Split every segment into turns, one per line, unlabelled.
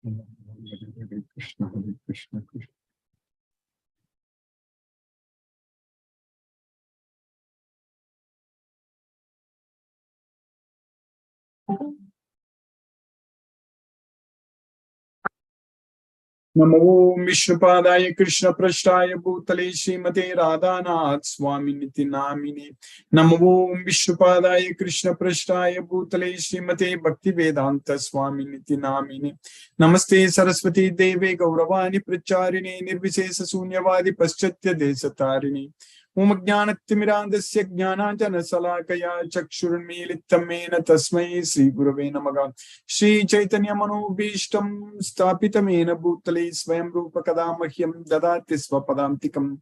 Hare Krishna, Hare Krishna, Krishna. Namo Vishnupadaya Krishna Prashtaya Bhutale Srimate Radhanath Swami Niti Namine. Namo Vishnupadaya Krishna Prashtaya Bhutale Srimate Bhakti Vedanta Swami Niti Namine. Namaste Saraswati Deve Gauravani Pracharini Nirvishesha Sunyavadi Paschatya Desatarini. Om Jnanatimirandasya Jnananjana Salakaya Chakshurunmilitamena Tasmai Sri Gurave Namaha. Shri Chaitanya Manobhishtam Stapitamena Bhutale Swayam Rupa Kadamahyam Dadati Swapadantikam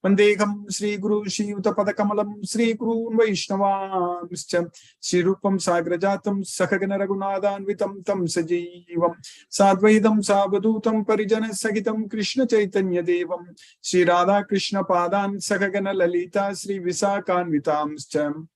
Vandegam Sri Guru Shri Utapada Kamalam Sri Guru Vaishnavamscha Sri Rupam Sagrajatam Sakagana Ragunadan Vitam Tam Sajivam Sadvaidam Savadutam Parijana Sagitam Krishna Chaitanya Devam Sri Radha Krishna Padan Sakagana Lalita Sri Visakan Vitamscha.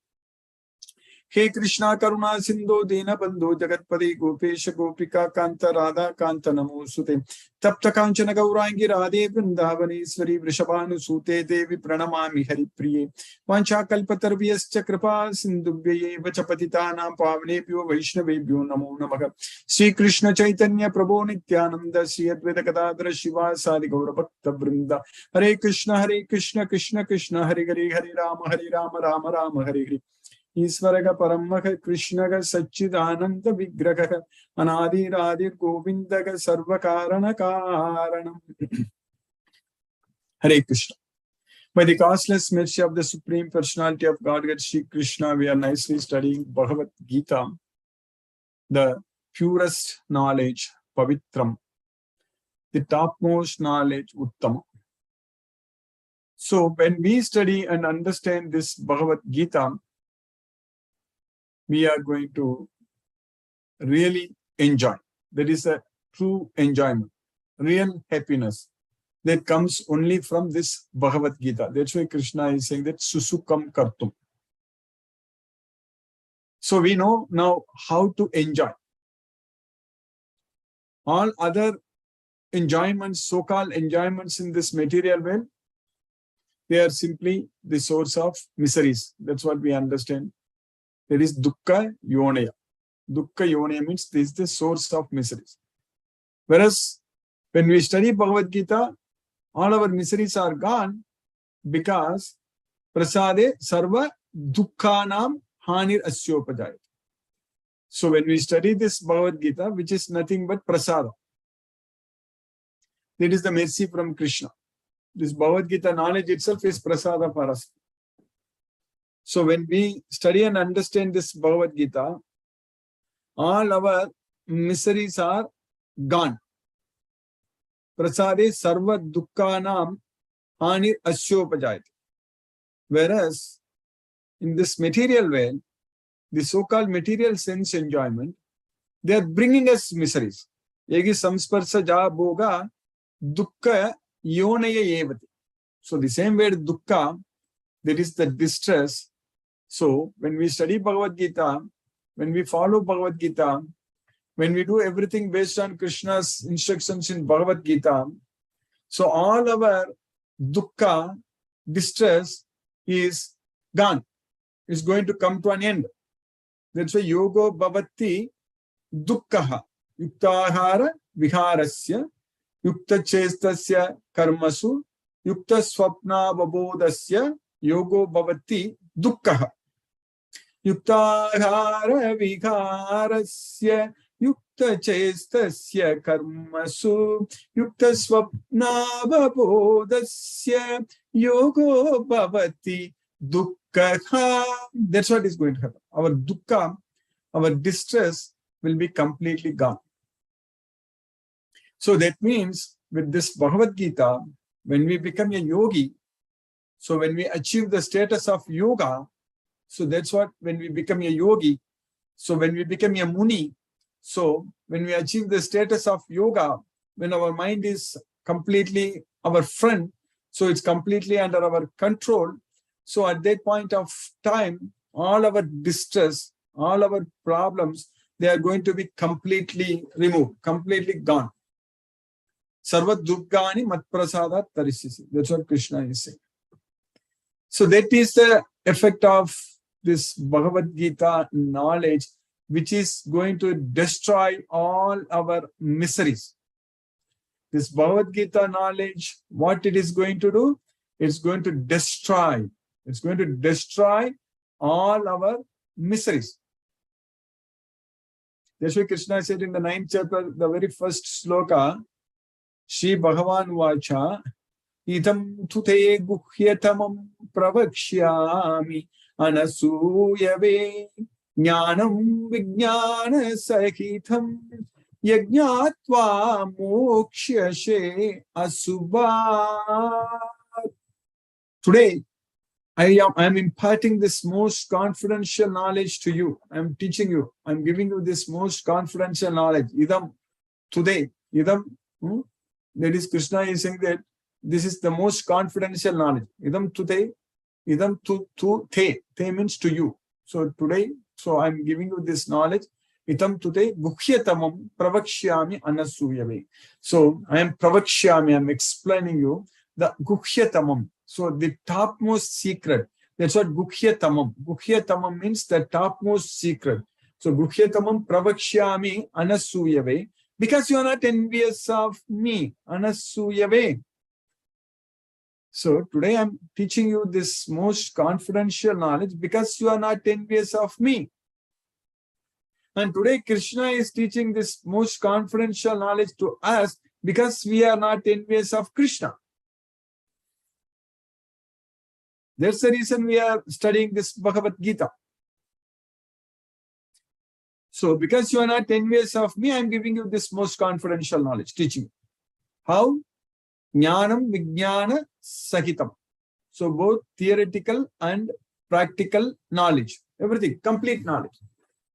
He Krishna Karuna Sindhu Dina Bandhu Jagatpati Gopesha Gopika Kanta Radha Kanta Namosute Tapta Kanchana Gaurangi Radhe Vrindavaneshwari Vrishabhanu Sute Devi Pranamami Hari Priye Vancha Kalpatarvyas Chakrapa Sindhubhye Vachapatitanam Pavanebhyo Vaishnavebhyo Namo Namaha. Sri Krishna Chaitanya Prabhu Nityananda Sri Advaita Gadadhara Shiva Sadi Gaura Bhakta Vrinda. Hare Krishna Krishna Krishna Hare Hare Hare Rama Rama Rama Hare Hare. Isvaraga Paramaha Krishnaga Sachidananda Vigraha Anadi Radir Govindaga Sarvakarana Karanam. Hare Krishna. By the costless mercy of the Supreme Personality of Godhead Sri Krishna, we are nicely studying Bhagavad Gita, the purest knowledge, Pavitram, the topmost knowledge, Uttama. So when we study and understand this Bhagavad Gita, we are going to really enjoy. There is a true enjoyment, real happiness that comes only from this Bhagavad Gita. That's why Krishna is saying that Susukam Kartum. So we know now how to enjoy. All other enjoyments, so-called enjoyments in this material world, they are simply the source of miseries. That's what we understand. There is dukkha yonaya. Dukkha yonaya means this is the source of miseries. Whereas when we study Bhagavad Gita, all our miseries are gone because prasade sarva dukkhanam hanir asyopajayat. So when we study this Bhagavad Gita, which is nothing but prasada, that is the mercy from Krishna. This Bhagavad Gita knowledge itself is prasada for us. So when we study and understand this Bhagavad Gita, all our miseries are gone. Prasade sarva dukkhanam hanir asyopajayati. Whereas in this material world, the so-called material sense enjoyment, they are bringing us miseries. Yegi samsparsa ja bhoga dukkha yonaya evati. So the same word dukkha, there is the distress. So when we study Bhagavad Gita, when we follow Bhagavad Gita, when we do everything based on Krishna's instructions in Bhagavad Gita, so all our dukkha, distress is gone. It's going to come to an end. That's why yogo bhavati dukkha yuktahara viharasya yukta chestasya karmasu yukta swapna vabodasya yogo bhavati dukkha yuktahara viharasya yukta chestasya karmasu yukta swapna vabodasya yogo bhavati dukkha. That's what is going to happen. Our dukkha, our distress will be completely gone. So that means with this Bhagavad Gita, when we become a yogi, so when we achieve the status of yoga, so that's what, when we become a yogi, so when we become a muni, so when we achieve the status of yoga, when our mind is completely our friend, so it's completely under our control. So at that point of time, all our distress, all our problems, they are going to be completely removed, completely gone. Sarva Durgani Matprasada Tarisisi. That's what Krishna is saying. So that is the effect of this Bhagavad Gita knowledge, which is going to destroy all our miseries. This Bhagavad Gita knowledge, what it is going to do? It's going to destroy. It's going to destroy all our miseries. That's why Krishna said in the 9th chapter, the very first sloka, Shri Bhagavan Vacha, Idam tute guhyatamam pravakshyami anasuyave jnanam vijnana sahitam yajnatva mokshashe asubhat. Today, I am imparting this most confidential knowledge to you. I am teaching you. I am giving you this most confidential knowledge. Idam, today, idam, that is Krishna is saying that this is the most confidential knowledge. Idam today, idam to te. Te means to you. So today, so I am giving you this knowledge. Idam today, guhyatamam pravakshyami anasuyave. So I am pravakshyami, I am explaining you the guhyatamam. So the topmost secret. That's what guhyatamam. Guhyatamam means the topmost secret. So guhyatamam pravakshyami anasuyave. Because you are not envious of me. Anasuyave. So today I'm teaching you this most confidential knowledge because you are not envious of me. And today Krishna is teaching this most confidential knowledge to us because we are not envious of Krishna. That's the reason we are studying this Bhagavad Gita. So because you are not envious of me, I am giving you this most confidential knowledge, teaching you. How? Jnanam Vijnana Sahitam. So both theoretical and practical knowledge. Everything, complete knowledge.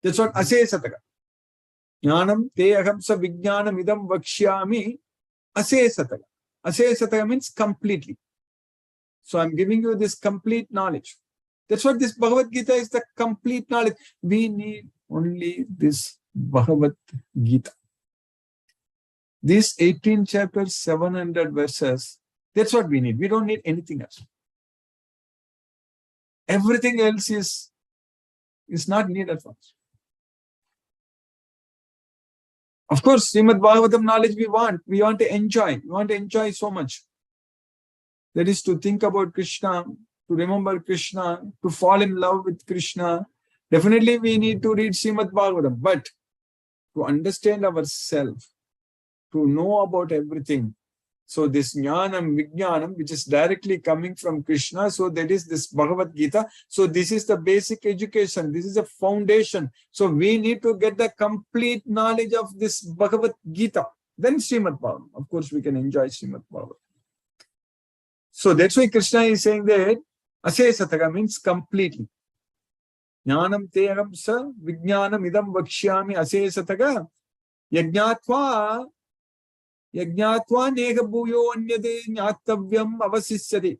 That's what Ase Sataka. Jnanam Te Ahamsa Vijnanam Idam Vakshyami Ase Sataka. Ase Sataka means completely. So I'm giving you this complete knowledge. That's what this Bhagavad Gita is, the complete knowledge. We need only this Bhagavad Gita. These 18 chapters, 700 verses, that's what we need. We don't need anything else. Everything else is not needed for us. Of course, Srimad Bhagavatam knowledge we want. We want to enjoy. We want to enjoy so much. That is to think about Krishna, to remember Krishna, to fall in love with Krishna. Definitely we need to read Srimad Bhagavatam, but to understand ourselves, to know about everything. So this Jnanam, Vijnanam, which is directly coming from Krishna, so that is this Bhagavad Gita. So this is the basic education. This is a foundation. So we need to get the complete knowledge of this Bhagavad Gita. Then Srimad Bhagavatam. Of course, we can enjoy Srimad Bhagavatam. So that's why Krishna is saying that Ase Sataka means completely. Jnanam te ahamsa vijnanam idam vakshyami ase sataka yajnatva nega bhuyo anyade jnatavyam avasisyate.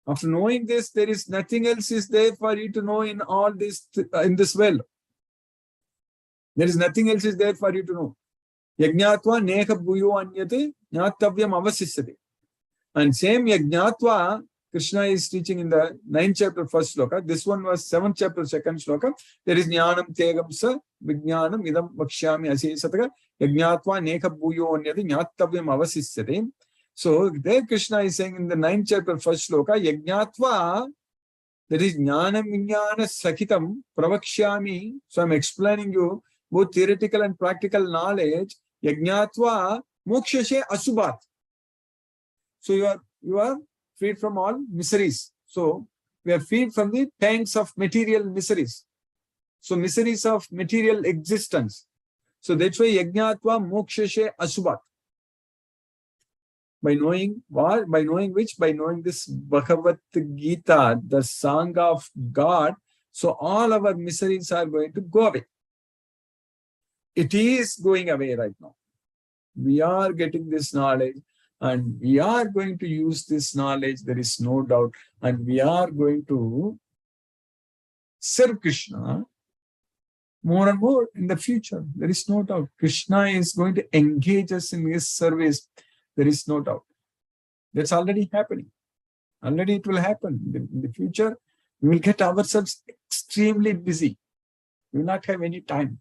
After knowing this, there is nothing else is there for you to know in all this, in this world. There is nothing else is there for you to know. Yajnatva nega bhuyo anyade jnatavyam avasisyate. And same Yajnatva, Krishna is teaching in the 9th chapter, first sloka. This one was 7th chapter, second sloka. There is Jnanam Tegamsa, Vijnanam, Idam Vakshyami Ase Sataka, Yajnatva Nekha Bhuyo Anyadi, Jnatavyam Avasisyate. So there Krishna is saying in the 9th chapter, first sloka, Yajnatva, that is Jnanam Vijnana Sakitam, Pravakshyami. So I'm explaining you both theoretical and practical knowledge. Yajnatva Mokshashe Asubhat. So you are freed from all miseries. So we are freed from the pangs of material miseries. So miseries of material existence. So that's why Yajnatva Mokshashe Asubhat. By knowing what? By knowing which? By knowing this Bhagavad Gita, the song of God. So all our miseries are going to go away. It is going away right now. We are getting this knowledge. And we are going to use this knowledge, there is no doubt. And we are going to serve Krishna more and more in the future. There is no doubt. Krishna is going to engage us in his service. There is no doubt. That's already happening. Already it will happen. In the future, we will get ourselves extremely busy. We will not have any time.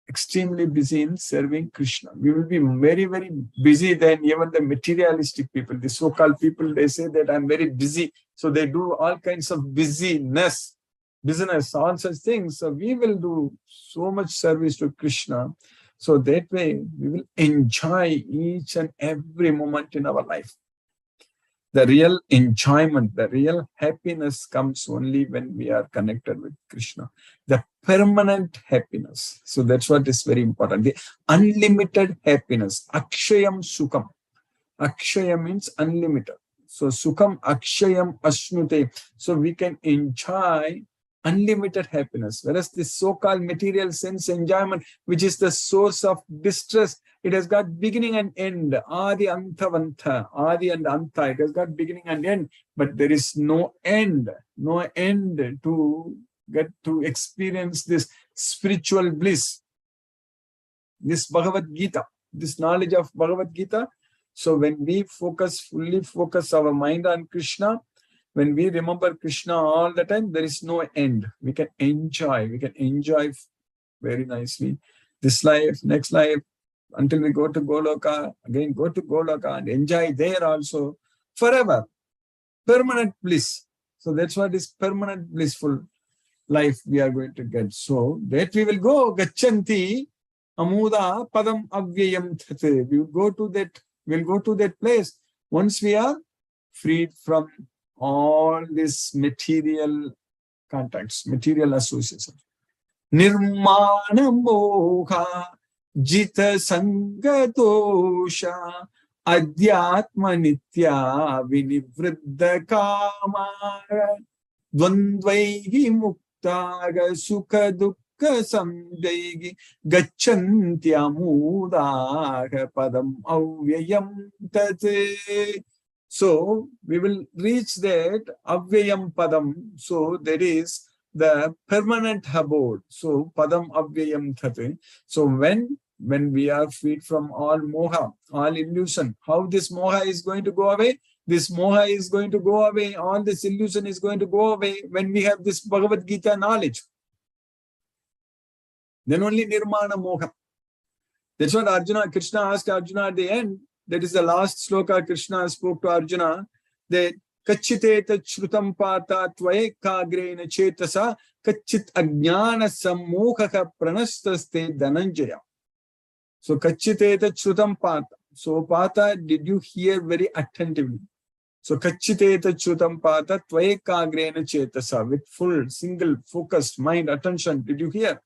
Extremely busy in serving Krishna. We will be very, very busy than even the materialistic people. The so-called people, they say that I'm very busy. So they do all kinds of business, all such things. So we will do so much service to Krishna. So that way we will enjoy each and every moment in our life. The real enjoyment, the real happiness comes only when we are connected with Krishna. The permanent happiness. So that's what is very important. The unlimited happiness. Akshayam Sukham. Akshaya means unlimited. So Sukham Akshayam Ashnute. So we can enjoy unlimited happiness. Whereas this so-called material sense enjoyment, which is the source of distress, it has got beginning and end. Adi Antavanta, Adi and Anta. It has got beginning and end, but there is no end to get to experience this spiritual bliss. This Bhagavad Gita, this knowledge of Bhagavad Gita. So when we fully focus our mind on Krishna, when we remember Krishna all the time, there is no end. We can enjoy very nicely this life, next life, until we go to Goloka, again go to Goloka and enjoy there also forever. Permanent bliss. So that's what is permanent blissful life we are going to get. So that we will go Gachanti Amuda Padam Avyayam Tate. We will go to that place once we are freed from all these material contacts, material associations. Nirmana Moha Jita Sangatosha Adhyatma Nitya Vinivriddha Kama Dvandvaihi Muktaga Sukha Dukkha Samjaygi Gachanti Amudaha Padam Avyayam Tate. So we will reach that Avyayam Padam. So that is the permanent abode. So Padam Avyayam Tate. So when we are freed from all moha, all illusion, how this moha is going to go away? This moha is going to go away. All this illusion is going to go away when we have this Bhagavad Gita knowledge. Then only Nirmana Moha. That's what Krishna asked Arjuna at the end. That is the last sloka Krishna spoke to Arjuna. That Kachiteta Shrutam Pata Tvayekagrena Chetasa Kachit Ajnana Sammokha Pranastaste Dhananjaya. So Kachiteta Shrutam Pata. So Pata, did you hear very attentively? So Kachiteta Shrutam Pata Tvayekagrena Chetasa. With full, single, focused mind, attention, did you hear?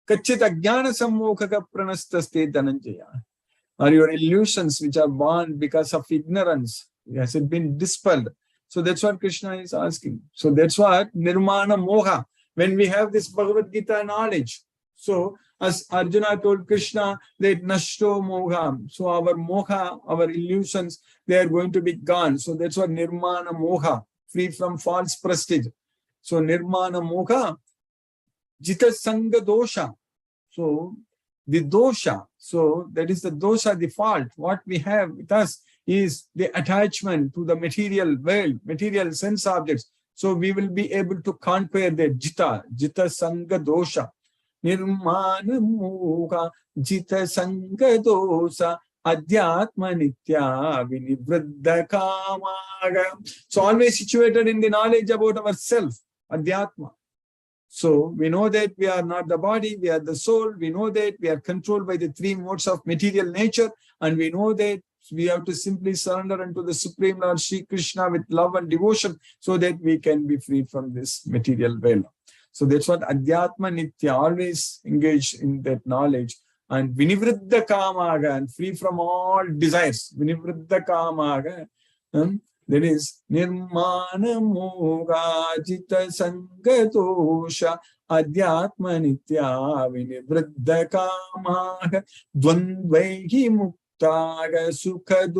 Kachit Ajnana Sammokha Pranastaste Dhananjaya. Are your illusions which are born because of ignorance, has it been dispelled? So that's what Krishna is asking. So that's what Nirmana Moha, when we have this Bhagavad Gita knowledge. So as Arjuna told Krishna that Nashto Moha, so our moha, our illusions, they are going to be gone. So that's what Nirmana Moha, free from false prestige. So Nirmana Moha, Jita Sangha Dosha. So the dosha, so that is the dosha, the fault. What we have with us is the attachment to the material world, material sense objects. So we will be able to conquer the jita sangha dosha. Nirmana moha jita sangha dosha adhyatma nitya vinivriddha kamaga. So always situated in the knowledge about ourselves, adhyatma. So we know that we are not the body, we are the soul. We know that we are controlled by the three modes of material nature. And we know that we have to simply surrender unto the Supreme Lord Shri Krishna with love and devotion so that we can be freed from this material world. So that's what Adhyatma Nitya, always engage in that knowledge. And Vinivriddha Kamaga, and free from all desires. Vinivriddha Kamaga. That is Nirmana Moga Jita Sangatosha Adhyatma Nitya Vinivriddha Kamaga Dvandvaihi Muktaga Sukha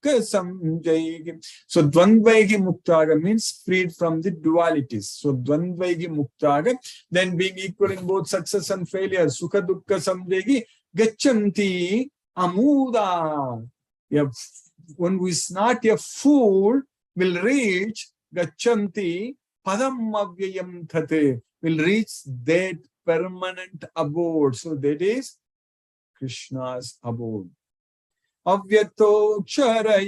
samjayagi. So dvandvaigi muktaga means freed from the dualities. So dvandvaigi muktaga, then being equal in both success and failure. Sukha dukkha samjayagi gacchanti amuda. One who is not a fool will reach gacchanti padam avyayam thate, will reach that permanent abode. So that is Krishna's abode. Avyato kshara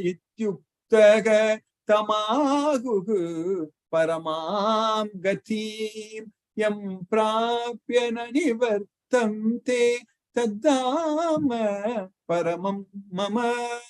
ityuktaga tamaguh paramam gatim yam prapya nivartamte tadama paramam mama.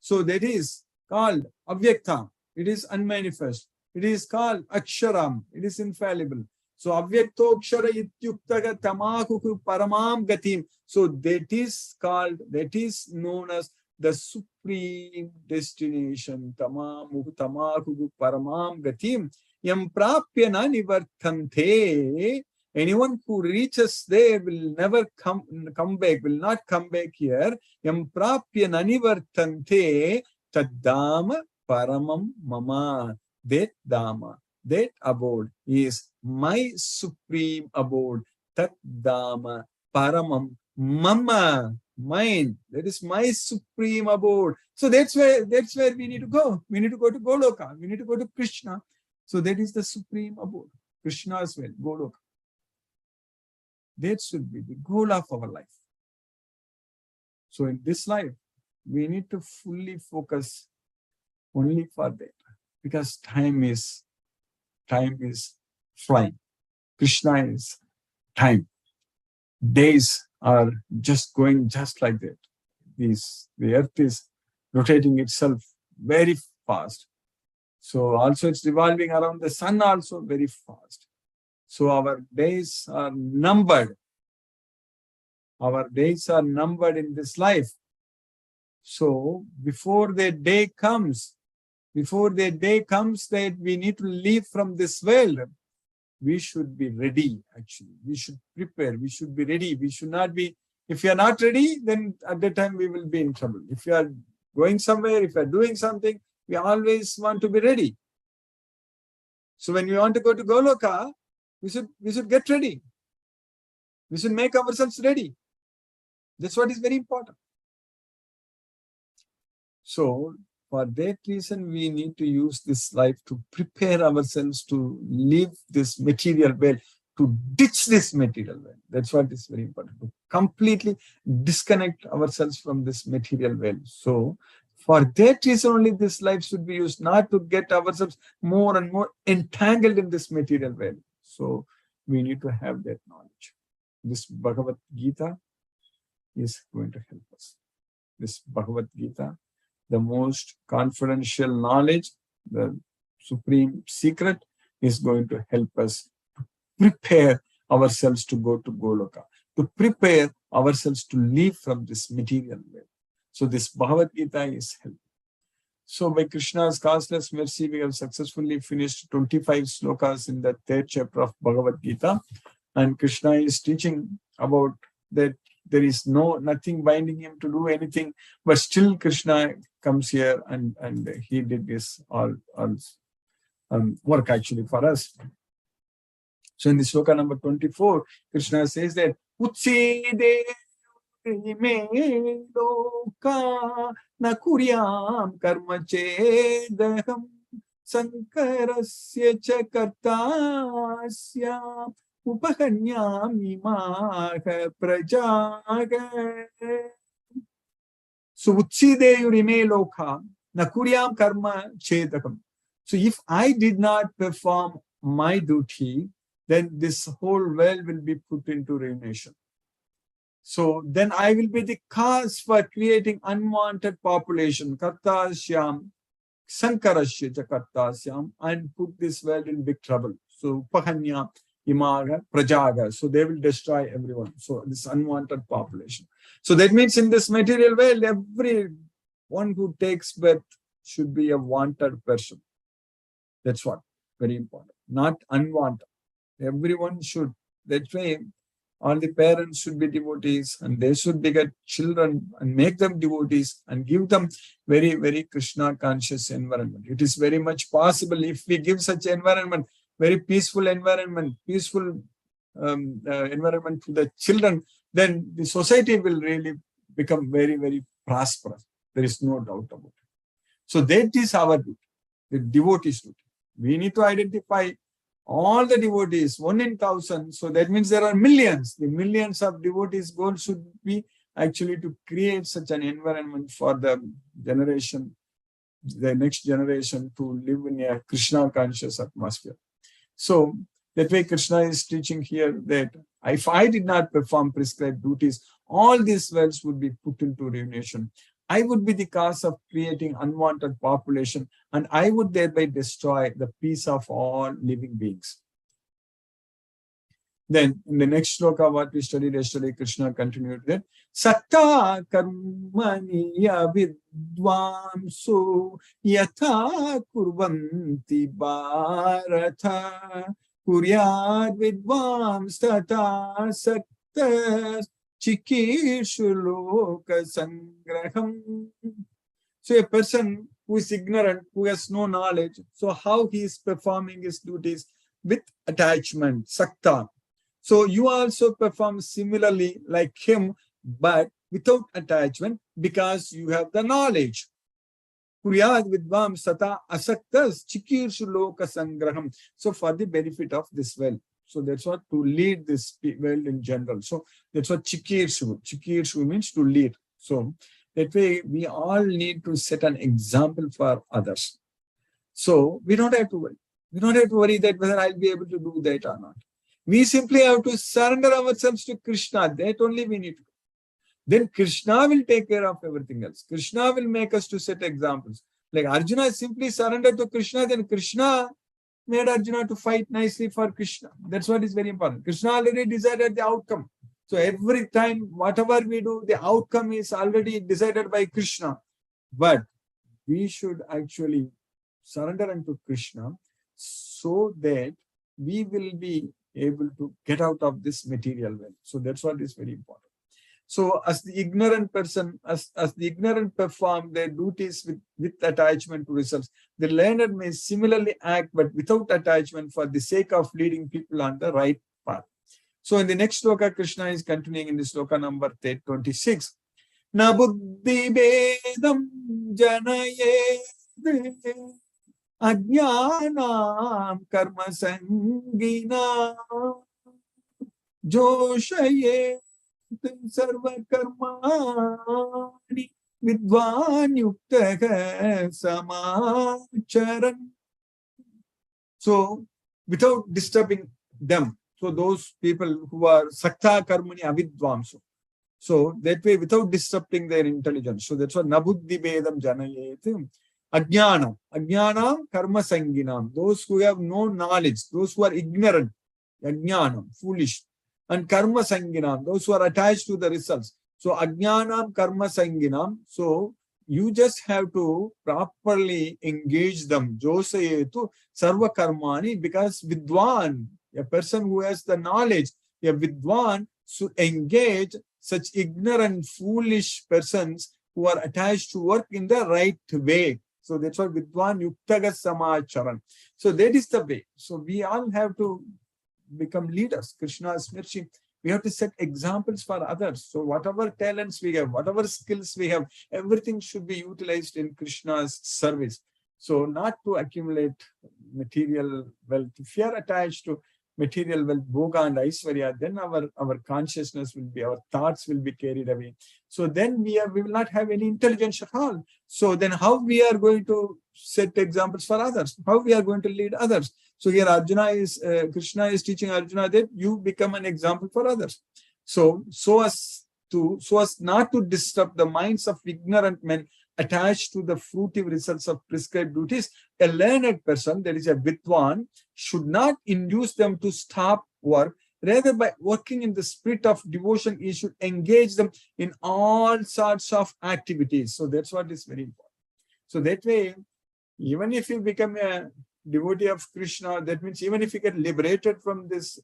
So that is called avyakta. It is unmanifest. It is called aksharam. It is infallible. So avyakto kshara ityuktaga tamaguh paramam gatim. So that is called, that is known as the supreme destination. Tamaguh paramam gatim yam prapya na nivartante. Anyone who reaches there will never come back, will not come back here. Yam prapya na nivartante taddama paramam mama. That Dhamma, that abode is my supreme abode. Tat Dhamma Paramam Mama, mine. That is my supreme abode. So that's where we need to go. We need to go to Goloka. We need to go to Krishna. So that is the supreme abode. Krishna as well, Goloka. That should be the goal of our life. So in this life, we need to fully focus only for that. Because time is flying. Krishna is time. Days are just going just like that. The earth is rotating itself very fast. So also it's revolving around the sun also very fast. So our days are numbered. Our days are numbered in this life. So before the day comes that we need to leave from this world, we should be ready, actually. We should prepare. We should be ready. We should not be, if we are not ready, then at that time we will be in trouble. If you are going somewhere, if you are doing something, we always want to be ready. So when we want to go to Goloka, we should get ready. We should make ourselves ready. That's what is very important. So for that reason, we need to use this life to prepare ourselves to leave this material world, to ditch this material world. That's what is very important, to completely disconnect ourselves from this material world. So for that reason only this life should be used, not to get ourselves more and more entangled in this material world. So we need to have that knowledge. This Bhagavad Gita is going to help us. This Bhagavad Gita, the most confidential knowledge, the supreme secret, is going to help us to prepare ourselves to go to Goloka, to prepare ourselves to leave from this material world. So this Bhagavad Gita is helping. So by Krishna's causeless mercy, we have successfully finished 25 slokas in the 3rd chapter of Bhagavad Gita. And Krishna is teaching about that there is nothing binding him to do anything, but still Krishna comes here and he did this all work actually for us. So in the sloka number 24, Krishna says that Utside me loka na kuryam karma chedaham sankarasya cha kartasya upahanyami maha prajaga. So Utside yurime loka na kuryam karma chedaham. So if I did not perform my duty, then this whole world will be put into ruination. So then I will be the cause for creating unwanted population, kartasyam, sankarasya cha kartasyam, and put this world in big trouble. So upahanya imaga prajaga. So they will destroy everyone. So this unwanted population. So that means in this material world, everyone who takes birth should be a wanted person. That's what, very important. Not unwanted. Everyone should. That's why All the parents should be devotees, and they should beget children and make them devotees and give them very, very Krishna conscious environment. It is very much possible if we give such environment, very peaceful environment, peaceful environment to the children, then the society will really become very, very prosperous. There is no doubt about it. So that is our duty, the devotees' duty. We need to identify all the devotees, 1 in 1,000. So that means there are millions. The millions of devotees' goal should be actually to create such an environment for the generation, the next generation, to live in a Krishna conscious atmosphere. So that way Krishna is teaching here that if I did not perform prescribed duties, all these wells would be put into ruination. I would be the cause of creating unwanted population, and I would thereby destroy the peace of all living beings. Then in the next sloka, what we studied yesterday, Krishna continued that Sakta karmani vidvamso yatha kurvanti bharata kuryad vidvams tata sakta Chikishuloka sangraham. So a person who is ignorant, who has no knowledge, so how he is performing his duties? With attachment, sakta. So you also perform similarly like him, but without attachment, because you have the knowledge. Kuryad vidvam sata asaktas chikishuloka sangraham. So for the benefit of this well. So that's what, to lead this world in general. So that's what Chikirshu. Chikirshu means to lead. So that way we all need to set an example for others. So we don't have to worry. We don't have to worry that whether I'll be able to do that or not. We simply have to surrender ourselves to Krishna. That only we need to do. Then Krishna will take care of everything else. Krishna will make us to set examples. Like Arjuna simply surrendered to Krishna, then Krishna made Arjuna to fight nicely for Krishna. That's what is very important. Krishna already decided the outcome. So every time, whatever we do, the outcome is already decided by Krishna. But we should actually surrender unto Krishna so that we will be able to get out of this material world. So that's what is very important. So as the ignorant person, as the ignorant perform their duties with attachment to results, the learned may similarly act but without attachment for the sake of leading people on the right path. So in the next sloka, Krishna is continuing in the sloka number 26. Na buddhi bedam janaye ajnanam karma sangina joshaye sarva karmani vidvan yukta samacharan. So without disturbing them, so those people who are sakta karmani avidvamso, so that way without disrupting their intelligence. So that's what nabuddhi bedam janayet ajnanam karma sanginam, those who have no knowledge, those who are ignorant, ajnanam, foolish, and karma sanginam, those who are attached to the results. So ajnanam karma sanginam, so you just have to properly engage them. Josayetu sarva karmani, because vidwan, a person who has the knowledge, a vidwan should engage such ignorant, foolish persons who are attached to work in the right way. So that's what vidwan yuktaga samacharan. So that is the way. So we all have to become leaders. Krishna's mercy. We have to set examples for others. So whatever talents we have, whatever skills we have, everything should be utilized in Krishna's service. So not to accumulate material wealth. If you are attached to material wealth, bhoga and aishwarya, then our consciousness will be, our thoughts will be carried away. So then we will not have any intelligence at all. So then how we are going to set examples for others? How we are going to lead others? So here Krishna is teaching Arjuna that you become an example for others. So as not to disturb the minds of ignorant men attached to the fruitive results of prescribed duties, a learned person, that is a vidwan, should not induce them to stop work. Rather, by working in the spirit of devotion, he should engage them in all sorts of activities. So that's what is very important. So that way, even if you become a devotee of Krishna, that means even if you get liberated from this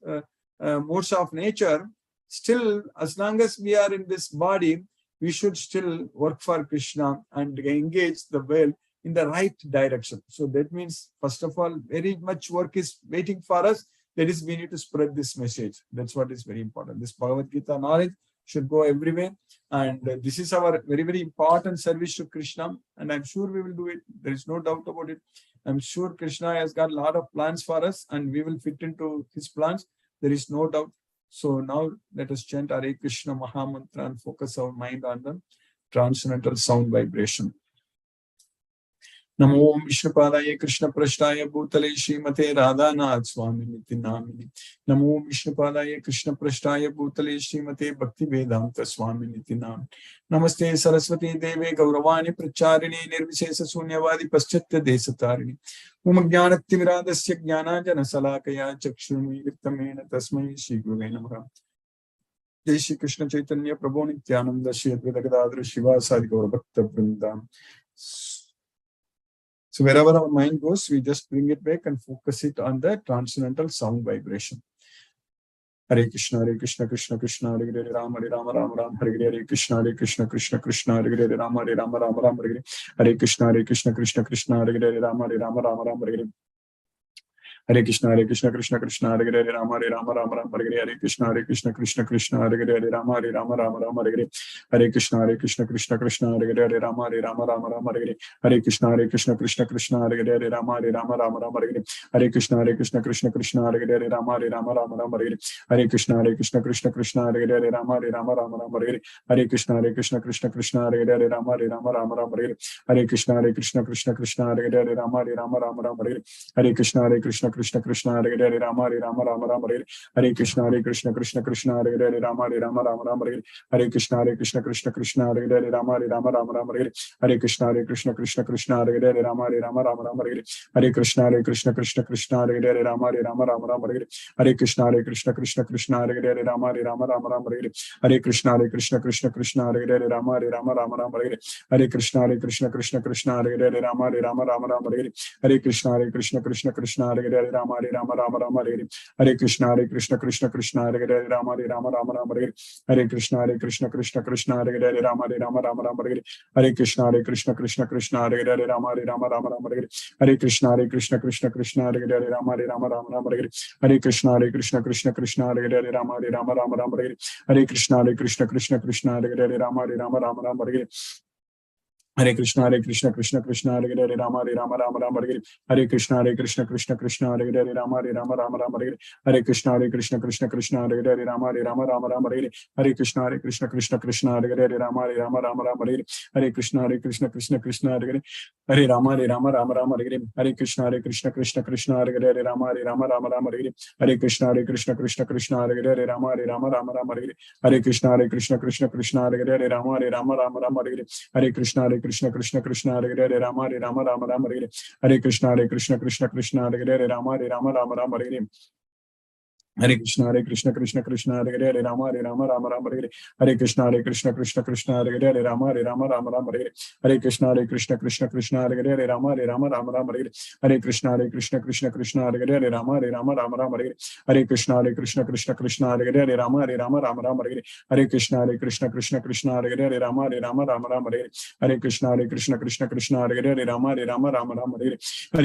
modes of nature, still, as long as we are in this body, we should still work for Krishna and engage the world in the right direction. So that means, first of all, very much work is waiting for us. That is, we need to spread this message. That's what is very important. This Bhagavad Gita knowledge should go everywhere. And this is our very, very important service to Krishna. And I'm sure we will do it. There is no doubt about it. I'm sure Krishna has got a lot of plans for us and we will fit into his plans. There is no doubt. So now let us chant Hare Krishna Mahamantra and focus our mind on the transcendental sound vibration. Namo Vishnupadaya Krishna Prashtaya Bhutale Srimate Radhanath Swami Niti Namini. Namo Vishnupadaya Krishna Prashtaya Bhutale Srimate Bhakti Vedanta Swami Niti Namini. Namaste Saraswati Deve Gauravani Pracharini Nirvishesa Sunyavadi Paschatya Desatarini. Umajnanati Viradasya Jnanajana Salakaya Chakshurmi Vittamena Tasmai Shri Gurave Namaha. Jai Shri Krishna Chaitanya Prabhu Nityananda Shri Advaita Gadadhara Shiva Sadi Gaura Bhakta Vrindam. So wherever our mind goes, we just bring it back and focus it on the transcendental sound vibration. Hare Krishna, Krishna Krishna, Hare Hare, Rama Rama, Hare Hare, Hare Krishna, Krishna Krishna, Hare Hare, Rama Rama, Hare Hare, Hare Krishna, Krishna, Hare Hare, Rama Rama, Hare Hare. Hare Krishna, Krishna, Hare Hare, Rama Rama, Hare Hare, Hare Krishna, Krishna, Hare Hare, Rama Rama, Hare Hare, Hare Krishna, Krishna, Hare Hare, Rama Rama, Hare Hare, Hare Krishna, Krishna, Hare Hare, Rama Rama, Hare Hare, Hare Krishna, Krishna, Hare Hare, Rama Rama, Hare Hare, Hare Krishna, Krishna, Hare Hare, Rama Rama, Hare Hare, Hare Krishna, Krishna, Hare Hare, Rama Rama, Hare Hare, Hare Krishna, Krishna, Hare Hare, Rama Rama, Hare Hare, Hare Krishna, Krishna, Hare Hare, Rama Rama, Hare Hare, Hare Krishna, Krishna, Hare Hare, Rama Rama, Hare Hare, Hare Krishna, Krishna, Hare Hare, Rama Rama, Hare Hare, Hare Krishna, Krishna, Hare Hare, Rama Rama, Hare Hare, Hare Krishna, Krishna, Hare Hare, Rama Rama, Hare Hare, Hare Krishna, Krishna, Hare Hare, Rama Rama, Hare Hare, Hare Krishna, Krishna, Hare Hare, Rama Rama, Hare Hare, Hare Krishna, Krishna, Hare Hare, Rama Rama, Hare Hare, Hare Krishna, Krishna, Hare Hare, Rama Rama, Hare Hare, Hare Krishna, Krishna, Hare Hare, Rama Rama, Hare Hare, Hare Krishna, Krishna, Hare Hare, Rama Rama, Hare Hare, Hare Krishna, Krishna, Hare Hare, Rama Rama, Hare Hare, Hare Krishna, Krishna, Hare Hare, Rama Rama, Hare Hare, Hare Krishna, Krishna, Hare Hare, Rama Rama, Hare Hare, Hare Krishna, Krishna, Hare Hare, Rama Rama, Hare Hare, Hare Krishna, Krishna, Hare Hare, Rama Rama, Hare Hare, Hare Krishna, Krishna, Hare Hare, Rama Rama, Hare Hare, Hare Krishna, Krishna, Hare Hare, Rama Rama, Hare Hare, Hare Krishna, Krishna, Hare Hare, Rama Rama, Hare Hare, Hare Krishna, Krishna, Hare Hare, Hare Rama, Hare Hare, Hare Krishna, Krishna, Hare Hare, Rama Rama, Hare Hare, Hare Krishna, Krishna, Hare Hare, Rama Rama, Hare Hare, Hare Krishna, Krishna, Hare Hare, Rama Rama, Hare Hare, Hare Krishna, Krishna, Hare Hare, Rama Rama, Hare Hare, Hare Krishna, Krishna, Hare Hare, Rama Rama, Hare Hare, Hare Krishna, Krishna, Hare Hare, Rama Rama, Hare Hare, Hare Krishna, Krishna, Hare Hare, Rama Rama, Hare Hare, Hare Krishna, Krishna, Hare Hare, Rama Rama, Hare Hare, Hare Krishna, Krishna, Hare Hare, Rama Rama, Hare Hare, Hare Krishna, Krishna, Hare Hare, Rama Rama, Hare Hare, Hare Krishna, Krishna, Hare Hare, Rama Rama, Hare Hare, Hare Krishna, Krishna, Hare Hare, Rama Rama, Hare Hare, Hare Krishna, Krishna, Hare Hare, Rama Rama, Hare Hare,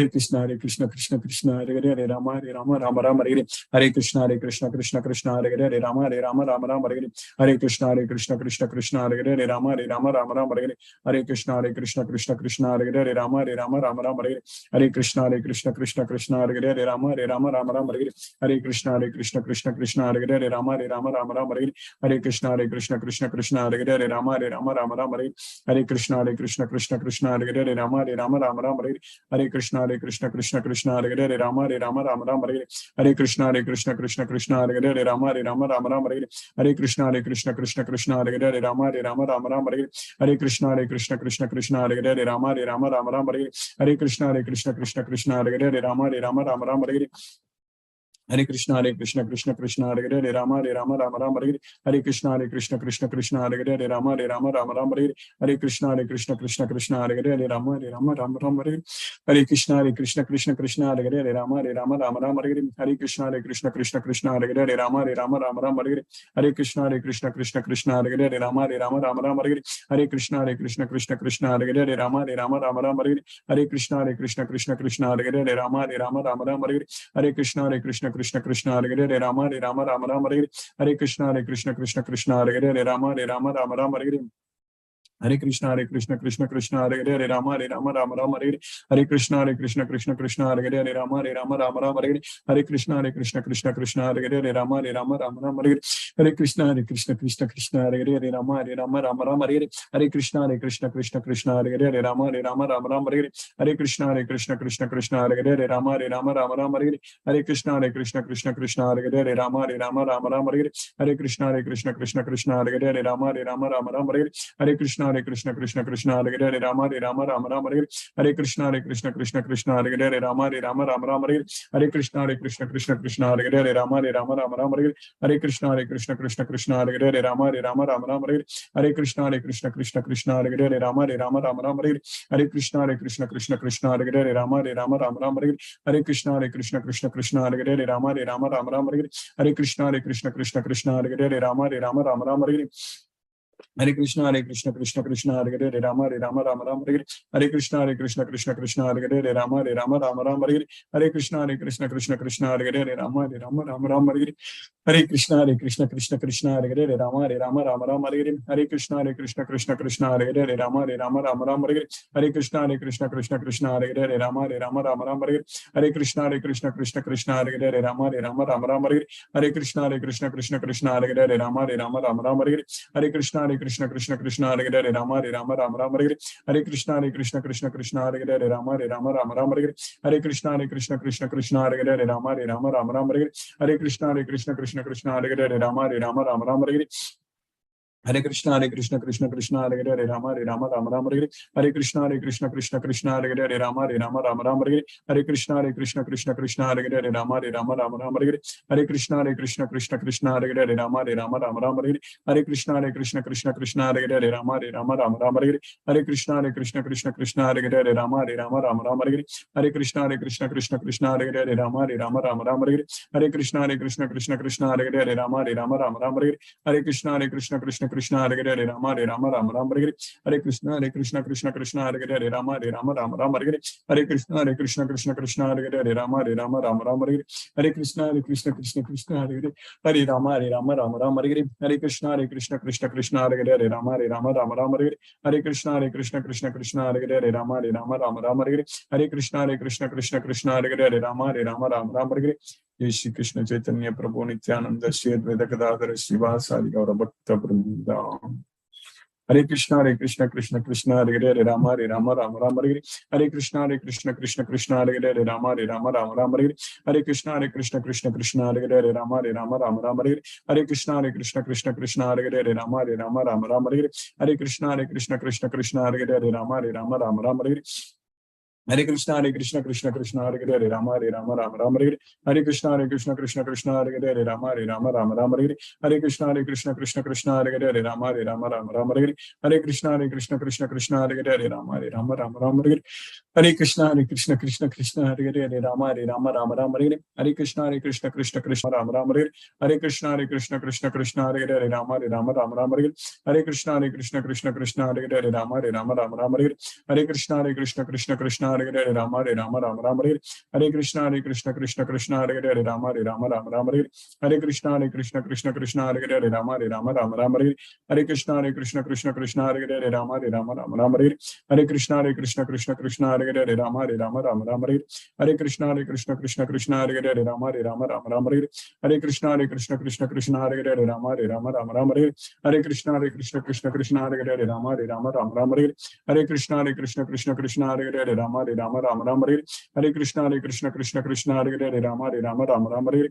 Hare Krishna, Krishna, Hare Hare, Rama Rama, Hare Hare, Hare Krishna, Krishna, Hare Hare, Rama Rama, Hare Hare, Hare Krishna, Krishna, Hare Hare, Rama Rama, Hare Hare, Hare Krishna, Krishna, Hare Hare, Rama Rama, Hare Hare, Hare Krishna, Krishna, Hare Hare, Rama Rama, Hare Hare, Hare Krishna, Krishna, Hare Hare, Rama Rama, Hare Hare, Hare Krishna, Krishna, Hare Hare, Rama Rama, Hare Hare, Hare Krishna, Krishna, Hare Hare, Rama Rama, Hare Hare, Hare Krishna, Krishna, Hare Hare, Rama Rama, Hare Hare, Hare Krishna, Krishna, Hare Hare, Rama Rama, Hare Hare, Hare Krishna, Krishna, Hare Hare, Rama Rama, Hare Hare, Hare Krishna, Krishna, Hare Hare, Rama Rama, Hare Hare, Hare Krishna Krishna Krishna Hare Hare Rama Rama Rama Hare Hare Krishna Krishna Krishna Hare Hare Rama Rama Rama Hare Hare Krishna Krishna Krishna Hare Hare Rama Rama Hare Hare Krishna Krishna Hare Hare Rama Rama Hare Hare Krishna Krishna Hare Hare Rama Rama Hare Hare Krishna Krishna Hare Hare Rama Rama Hare Hare Krishna Krishna Hare Hare Rama Rama Hare Hare Krishna Krishna Hare Hare Rama Rama Hare Hare Krishna Krishna Hare Hare Rama Rama Hare Hare Krishna Krishna Hare Hare Rama Rama Hare Hare Krishna Krishna Hare Hare Rama Rama Hare Hare Krishna Krishna Hare Hare Rama Rama Hare Hare Krishna Krishna Hare Hare Rama Rama Hare Hare Krishna Krishna Hare Hare Rama Rama Hare Hare Krishna Krishna Hare Hare Rama Rama Hare Hare Krishna Krishna Hare Hare Rama Rama Hare Hare Krishna Krishna Hare Hare Rama Rama Hare Hare Krishna Krishna Hare Hare Rama Rama Hare Hare Krishna Krishna Hare Hare Rama Rama Hare Hare Krishna Krishna Hare Hare Rama Rama Hare Hare Krishna Krishna Hare Hare Rama Rama Hare Hare Krishna Krishna Hare Hare Rama Rama Hare Hare Krishna Krishna Hare Hare Rama Rama Hare Hare Krishna Krishna Hare Hare Rama Rama Hare Hare Krishna Krishna Hare Hare Rama Rama Hare Hare Krishna Krishna Hare Hare Rama Rama Hare Hare Krishna Krishna Hare Hare Rama Rama Hare Hare Krishna Krishna Hare Hare Rama Rama Hare Hare Krishna Krishna Hare Hare Rama Rama Hare Hare Krishna Krishna Hare Hare Rama Rama Hare Hare Krishna Krishna Hare Hare Rama Rama Hare Hare Krishna Krishna Hare Hare Rama Rama Hare Hare Krishna Krishna Hare Hare Rama Rama Hare Hare Krishna Krishna Hare Hare Rama Rama Hare Hare Krishna Krishna Hare Hare Rama Rama Hare Hare Krishna Krishna Hare Hare Rama Rama Hare Hare Krishna Krishna Hare Hare Rama Rama Hare Hare Krishna Krishna Hare Hare Rama Rama Hare Hare Krishna Krishna Hare Hare Rama Rama Hare Hare Krishna Krishna Hare Hare Rama Rama Hare Hare Krishna Krishna Hare Hare Rama Rama Hare Hare Krishna Krishna Hare Hare Rama Rama Hare Hare Krishna Krishna Hare Hare Rama Rama Hare Hare Krishna Krishna Hare Hare Rama Rama Hare Hare Krishna Krishna Hare Hare Rama Rama Hare Hare Krishna Krishna Hare Hare Rama Rama Hare Hare Krishna Krishna Hare Hare Rama Rama Hare Hare Krishna Krishna Hare Hare Rama Rama Hare Hare Krishna Krishna Hare Hare Rama Rama Hare Hare Krishna Krishna Hare Hare Rama Rama Hare Hare Krishna Krishna Hare Hare Rama Rama Hare Hare Krishna Krishna Hare Hare Rama Rama Hare Hare Krishna Krishna Hare Hare Rama Rama Hare Hare Shri Krishna Chaitanya Prabhu Nityananda Shri Advaita Gadadhara Srivasadi Gaura Bhakta Vrinda Hare Krishna Krishna Hare Hare Rama Rama Hare Hare Krishna Krishna Hare Hare Rama Rama Hare Hare Krishna Krishna Hare Hare Rama Rama Hare Hare Krishna Krishna Hare Hare Rama Rama Hare Hare Krishna Krishna Hare Hare Rama Rama Hare Hare Krishna Krishna Hare Hare Rama Rama Hare Hare Krishna Krishna Hare Hare Rama Rama Hare Hare Krishna Krishna Hare Hare Rama Rama Hare Hare Krishna Krishna Hare Hare Rama Rama Hare Hare Krishna Krishna Hare Hare Rama Rama Hare Hare Krishna Krishna Rama Hare Hare Krishna Krishna Hare Hare Rama Rama Hare Hare Krishna Krishna Hare Hare Rama Rama Hare Hare Krishna Krishna Hare Hare Rama Rama Hare Hare Krishna Krishna Hare Hare Rama Rama Hare Hare Krishna Krishna Hare Hare Rama Rama Hare Hare Krishna Krishna Hare Hare Rama Rama Hare Hare Krishna Krishna Hare Hare Rama Rama Hare Hare Krishna Krishna Hare Hare Rama Rama Hare Hare Krishna Krishna Hare Hare Rama Rama Hare Hare Krishna Krishna Hare Hare Rama Rama Hare Hare Krishna Krishna Hare Hare Rama Rama Hare Hare Krishna Krishna Hare Hare Rama Rama Hare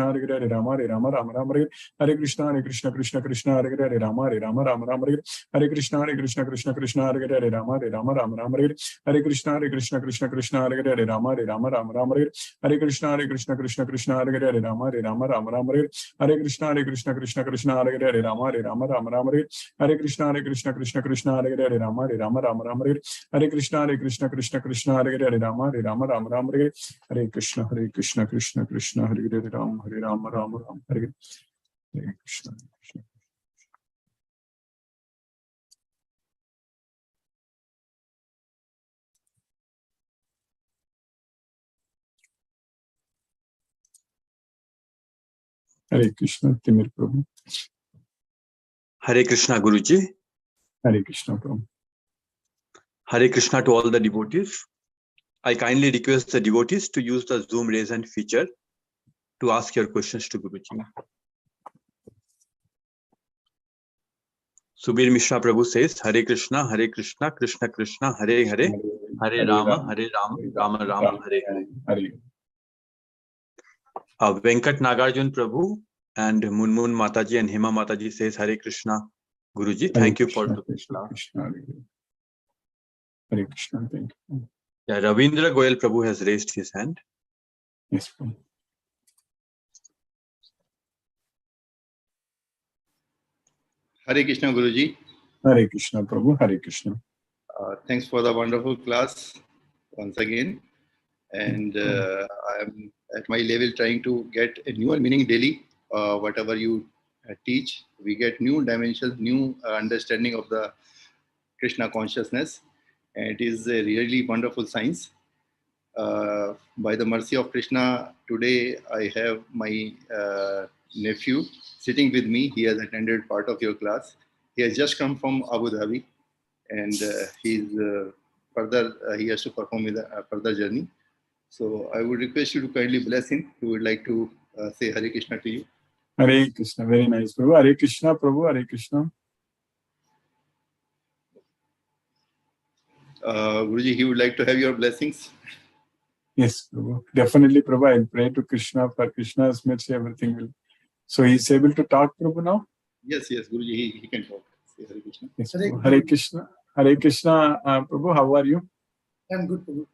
Krishna Hare Hare Rama Hare Rama Rama Rama Hare Krishna Krishna Krishna Hare Hare Rama Hare Rama Rama Rama Hare Krishna Krishna Krishna Hare Hare Rama Hare Rama Rama Rama Hare Krishna Krishna Krishna Hare Hare Rama Hare Rama Rama Rama Hare Krishna Krishna Krishna Hare Hare Rama Hare Rama Rama Rama Hare Krishna Krishna Hare Hare Rama Hare Rama Rama Rama Hare Krishna Krishna Hare Hare Rama Hare Rama Rama Rama Hare Krishna Krishna Hare Hare Rama Hare Rama Rama Rama Hare Krishna Krishna Hare Hare Rama Hare Rama Rama Rama Hare Krishna. Hare Krishna, Timir Prabhu.
Hare Krishna, Guruji.
Hare Krishna, Prabhu.
Hare Krishna to all the devotees. I kindly request the devotees to use the Zoom raise hand feature to ask your questions to Guruji. Subir Mishra Prabhu says, Hare Krishna, Krishna Krishna, Hare Hare, Hare Rama, Rama Rama, Hare Hare. Venkat Nagarjun Prabhu and Munmun Mataji and Hema Mataji says, Hare Krishna, Guruji. Thank you for today's class.
Hare Krishna, thank you.
Yeah, Ravindra Goyal Prabhu has raised his hand.
Yes, Prabhu.
Hare Krishna, Guruji.
Hare Krishna, Prabhu. Hare Krishna.
Thanks for the wonderful class once again. And I am at my level trying to get a newer meaning daily. Whatever you teach, we get new dimensions, new understanding of the Krishna consciousness. And it is a really wonderful science. By the mercy of Krishna, today I have my nephew sitting with me. He has attended part of your class. He has just come from Abu Dhabi, and he has to perform with a further journey. So I would request you to kindly bless him. We would like to say Hare Krishna to you.
Hare Krishna, very nice, Prabhu. Hare Krishna, Prabhu. Hare Krishna.
Guruji, he would like to have your blessings.
Yes, Prabhu. Definitely, Prabhu. I'll pray to Krishna. For Krishna's mercy, everything will. So he's able to talk, Prabhu, now?
Yes, Guruji, he can talk. Say Hare Krishna.
Yes, Prabhu. Hare Krishna. Hare Krishna, Prabhu. How are you?
I'm good, Prabhu.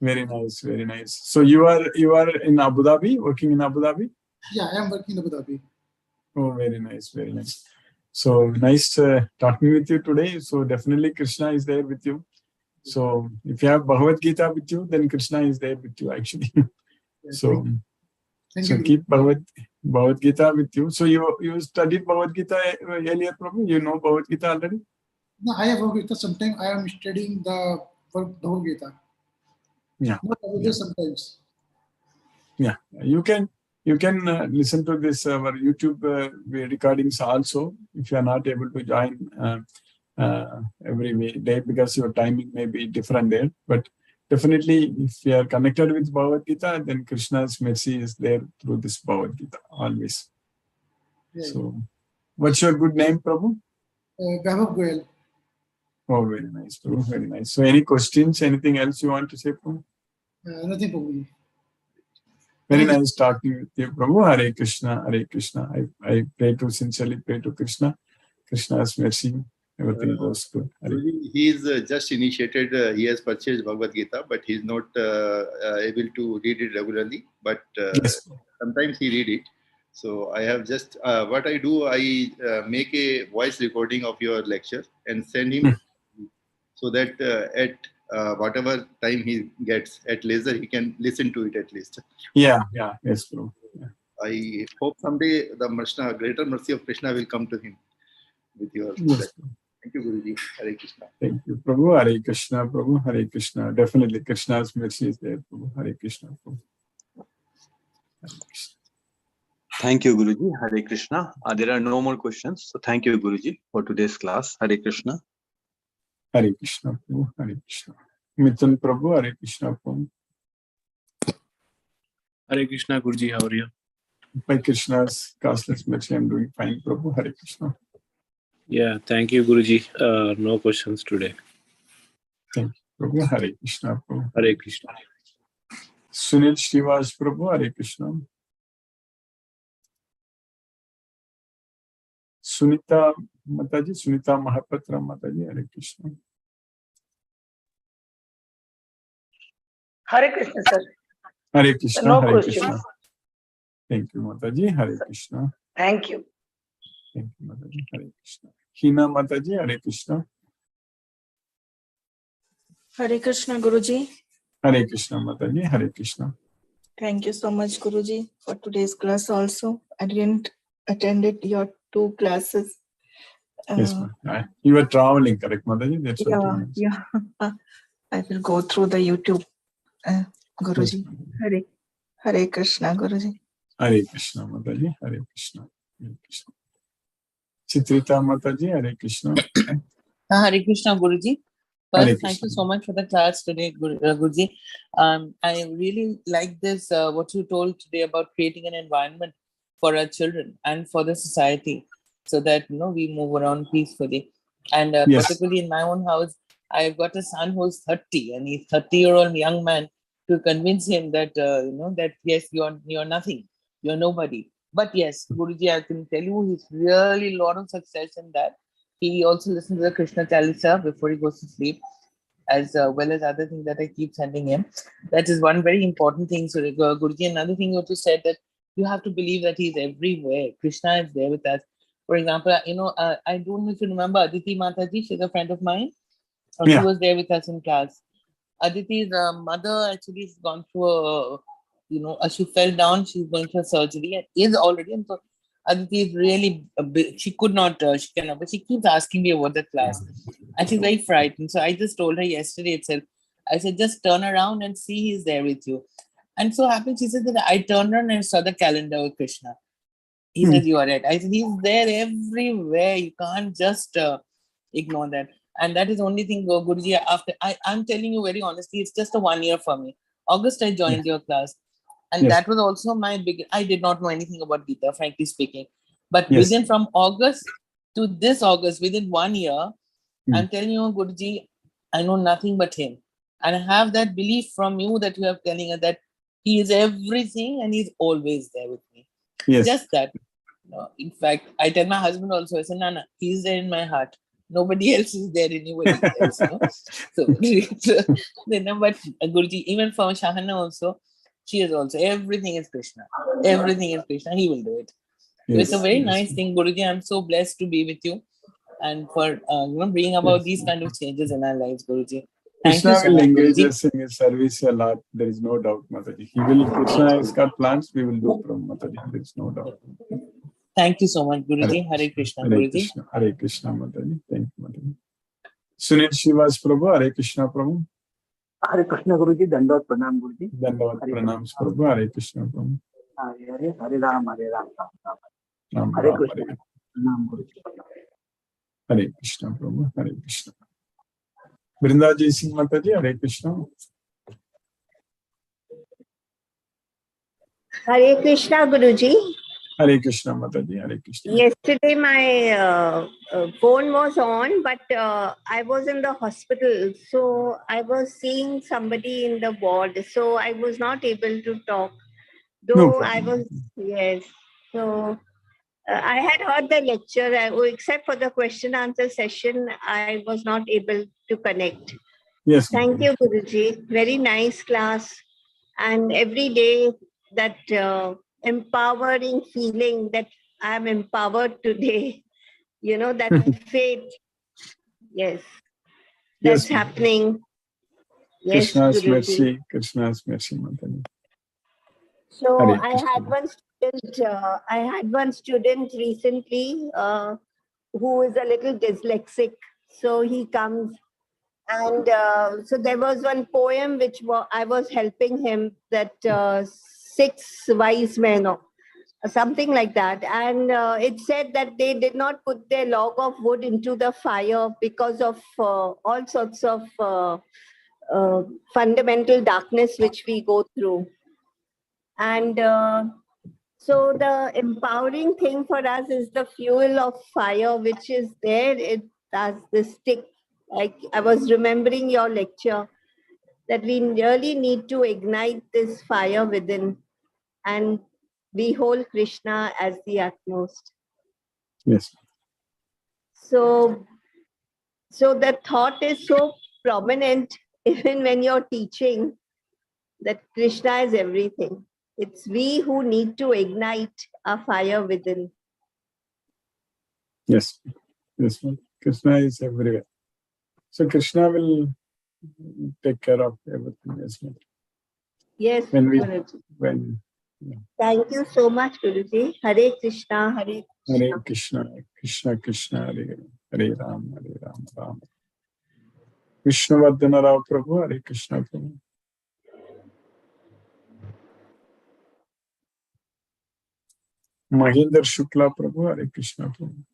Very nice, very nice. So you are in Abu Dhabi, working in Abu Dhabi?
Yeah, I am working in Abu Dhabi.
Oh, very nice, very nice. So nice talking with you today. So definitely Krishna is there with you. So if you have Bhagavad Gita with you, then Krishna is there with you actually.
Yeah,
So
thank you.
keep Bhagavad Gita with you. So you studied Bhagavad Gita earlier, probably? You know Bhagavad Gita already?
No, I have Bhagavad Gita. Sometimes I am studying the Bhagavad Gita.
Yeah.
Not every day, sometimes.
Yeah, you can listen to this our YouTube recordings also if you are not able to join every day because your timing may be different there. But definitely, if you are connected with Bhagavad Gita, then Krishna's mercy is there through this Bhagavad Gita always.
Yeah.
So, what's your good name, Prabhu?
Bhagavad Goyal.
Oh, very nice, Prabhu. Very nice. So, any questions? Anything else you want to say, Prabhu?
Nothing, Prabhu.
Very nice talking with you, Prabhu. Hare Krishna, Hare Krishna. I sincerely pray to Krishna. Krishna's mercy, everything goes good.
He is just initiated. He has purchased Bhagavad Gita, but he is not able to read it regularly. But
Yes.
sometimes he read it. So I have just what I do. I make a voice recording of your lecture and send him, so that at whatever time he gets at leisure, he can listen to it at least.
Yeah, yes, Prabhu. Yeah.
I hope someday the greater mercy of Krishna will come to him with your
Yes.
Thank you, Guruji. Hare Krishna.
Thank you, Prabhu. Hare Krishna, Prabhu. Hare Krishna. Definitely, Krishna's mercy is there, Prabhu. Hare Krishna, Prabhu. Hare Krishna.
Thank you, Guruji. Hare Krishna. There are no more questions. So thank you, Guruji, for today's class. Hare Krishna.
Hare Krishna, Prabhu. Hare Krishna. Mithun Prabhu. Hare Krishna, Prabhu.
Hare Krishna, Guruji. How are you?
By Krishna's causeless mercy, I'm doing fine, Prabhu. Hare Krishna.
Yeah, thank you, Guruji. No questions today.
Thank you, Prabhu. Hare Krishna, Prabhu.
Hare Krishna.
Sunil Srivas Prabhu. Hare Krishna. Sunita Mataji, Sunita Mahapatra Mataji, Hare Krishna.
Hare Krishna, sir.
Hare Krishna,
No
Hare
questions.
Krishna. Thank you, Mataji. Hare Krishna.
Thank you.
Thank you, Mataji. Hare Krishna. Hina Mataji, Hare Krishna.
Hare Krishna, Guruji.
Hare Krishna, Mataji. Hare Krishna.
Thank you so much, Guruji, for today's class also. I didn't attended your 2 classes.
Yes, ma'am. You were traveling, correct, Mataji? That's what you mentioned.
Yeah. I will go through the YouTube, Guruji.
Yes,
Hare Krishna, Guruji.
Hare Krishna, Mataji. Hare Krishna. Hare Krishna. Chitrita Mataji, Hare Krishna.
Hare Krishna, Guruji.
Hare
First, thank
Krishna.
you so much for the class today, Guruji. I really like this, what you told today about creating an environment for our children and for the society so that, we move around peacefully. And
Yes.
particularly in my own house, I've got a son who's 30 and he's 30-year-old young man, to convince him that, that yes, you're nothing, you're nobody. But yes, Guruji, I can tell you he's really a lot of success in that. He also listens to the Krishna Chalisa before he goes to sleep, as well as other things that I keep sending him. That is one very important thing. So, Guruji, another thing you also said, that you have to believe that he's everywhere. Krishna is there with us. For example, I don't know if you remember Aditi Mataji, she's a friend of mine. She was there with us in class. Aditi's mother actually has gone through she fell down, she's going through a surgery and is already, and so Aditi is really a bit, she cannot, but she keeps asking me about the class and she's very frightened. So I just told her yesterday itself, I said, just turn around and see he's there with you. And so happened, she said that I turned around and saw the calendar with Krishna. He says, you are right. I said, he's there everywhere. You can't just ignore that. And that is the only thing, Guruji, after I'm telling you very honestly, it's just a 1 year for me. August, I joined your class. And that was also my big, I did not know anything about Gita, frankly speaking. But within from August to this August, within 1 year, I'm telling you, Guruji, I know nothing but him. And I have that belief from you that you are telling us that he is everything and he's always there with me.
Yes.
Just that. In fact, I tell my husband also, I say, Nana, he's there in my heart. Nobody else is there, anybody else. So, but Guruji, even for Shahana also, she is also, everything is Krishna. Everything is Krishna. He will do it. So it's a very nice thing, Guruji. I'm so blessed to be with you and for bringing about these kind of changes in our lives, Guruji. Thank
Krishna
you so
will
much,
engage
Guruji.
us in his service a lot. There is no doubt, Mataji. Krishna has got plans. We will do from Mataji. There is no doubt.
Thank you so much, Guruji. Hare Krishna,
Hare
Guruji.
Krishna. Hare Krishna, Mataji. Thank you, Mataji. Sunil Shivas Prabhu. Hare Krishna, Prabhu.
Hare Krishna, Guruji. Dandavat Pranam, Guruji.
Dandavat Pranam, Prabhu. Hare Krishna, Prabhu.
Hare Ram, Hare Ram,
Ram,
Hare
Ram,
Krishna.
Hare.
Pranam, Guruji.
Hare Krishna, Prabhu. Hare Krishna. Vrindaji Singh Mataji. Hare Krishna.
Hare Krishna, Guruji.
Hare Krishna, Mataji. Hare Krishna.
Yesterday my phone was on, but I was in the hospital. So I was seeing somebody in the ward. So I was not able to talk. Though
No
I
problem.
was, yes. So I had heard the lecture, except for the question answer session, I was not able to connect.
Yes.
Thank you, Guruji. Very nice class. And every day that empowering feeling that I'm empowered today, that faith, yes, that's happening. Yes,
Krishna's
Guruji.
mercy. Krishna's mercy, Mataji.
So
Hare
I had one student recently who is a little dyslexic. So he comes and so there was one poem which I was helping him, that 6 wise men or something like that. And it said that they did not put their log of wood into the fire because of all sorts of fundamental darkness which we go through. And so the empowering thing for us is the fuel of fire, which is there. It as the stick. Like I was remembering your lecture, that we really need to ignite this fire within and behold Krishna as the utmost.
Yes.
So the thought is so prominent even when you're teaching that Krishna is everything. It's we who need to ignite our fire within.
Yes, yes, ma'am. Krishna is everywhere. So Krishna will take care of everything. Yes, ma'am.
Yes, Guruji. Thank you so much, Guruji. Hare Krishna, Hare Krishna.
Hare Krishna, Krishna Krishna, Hare Hare Ram, Ram. Vishnuvardhana Rao Prabhu, Hare Krishna Prabhu. Mahinder Shukla Prabhu, Hare Krishna Prabhu.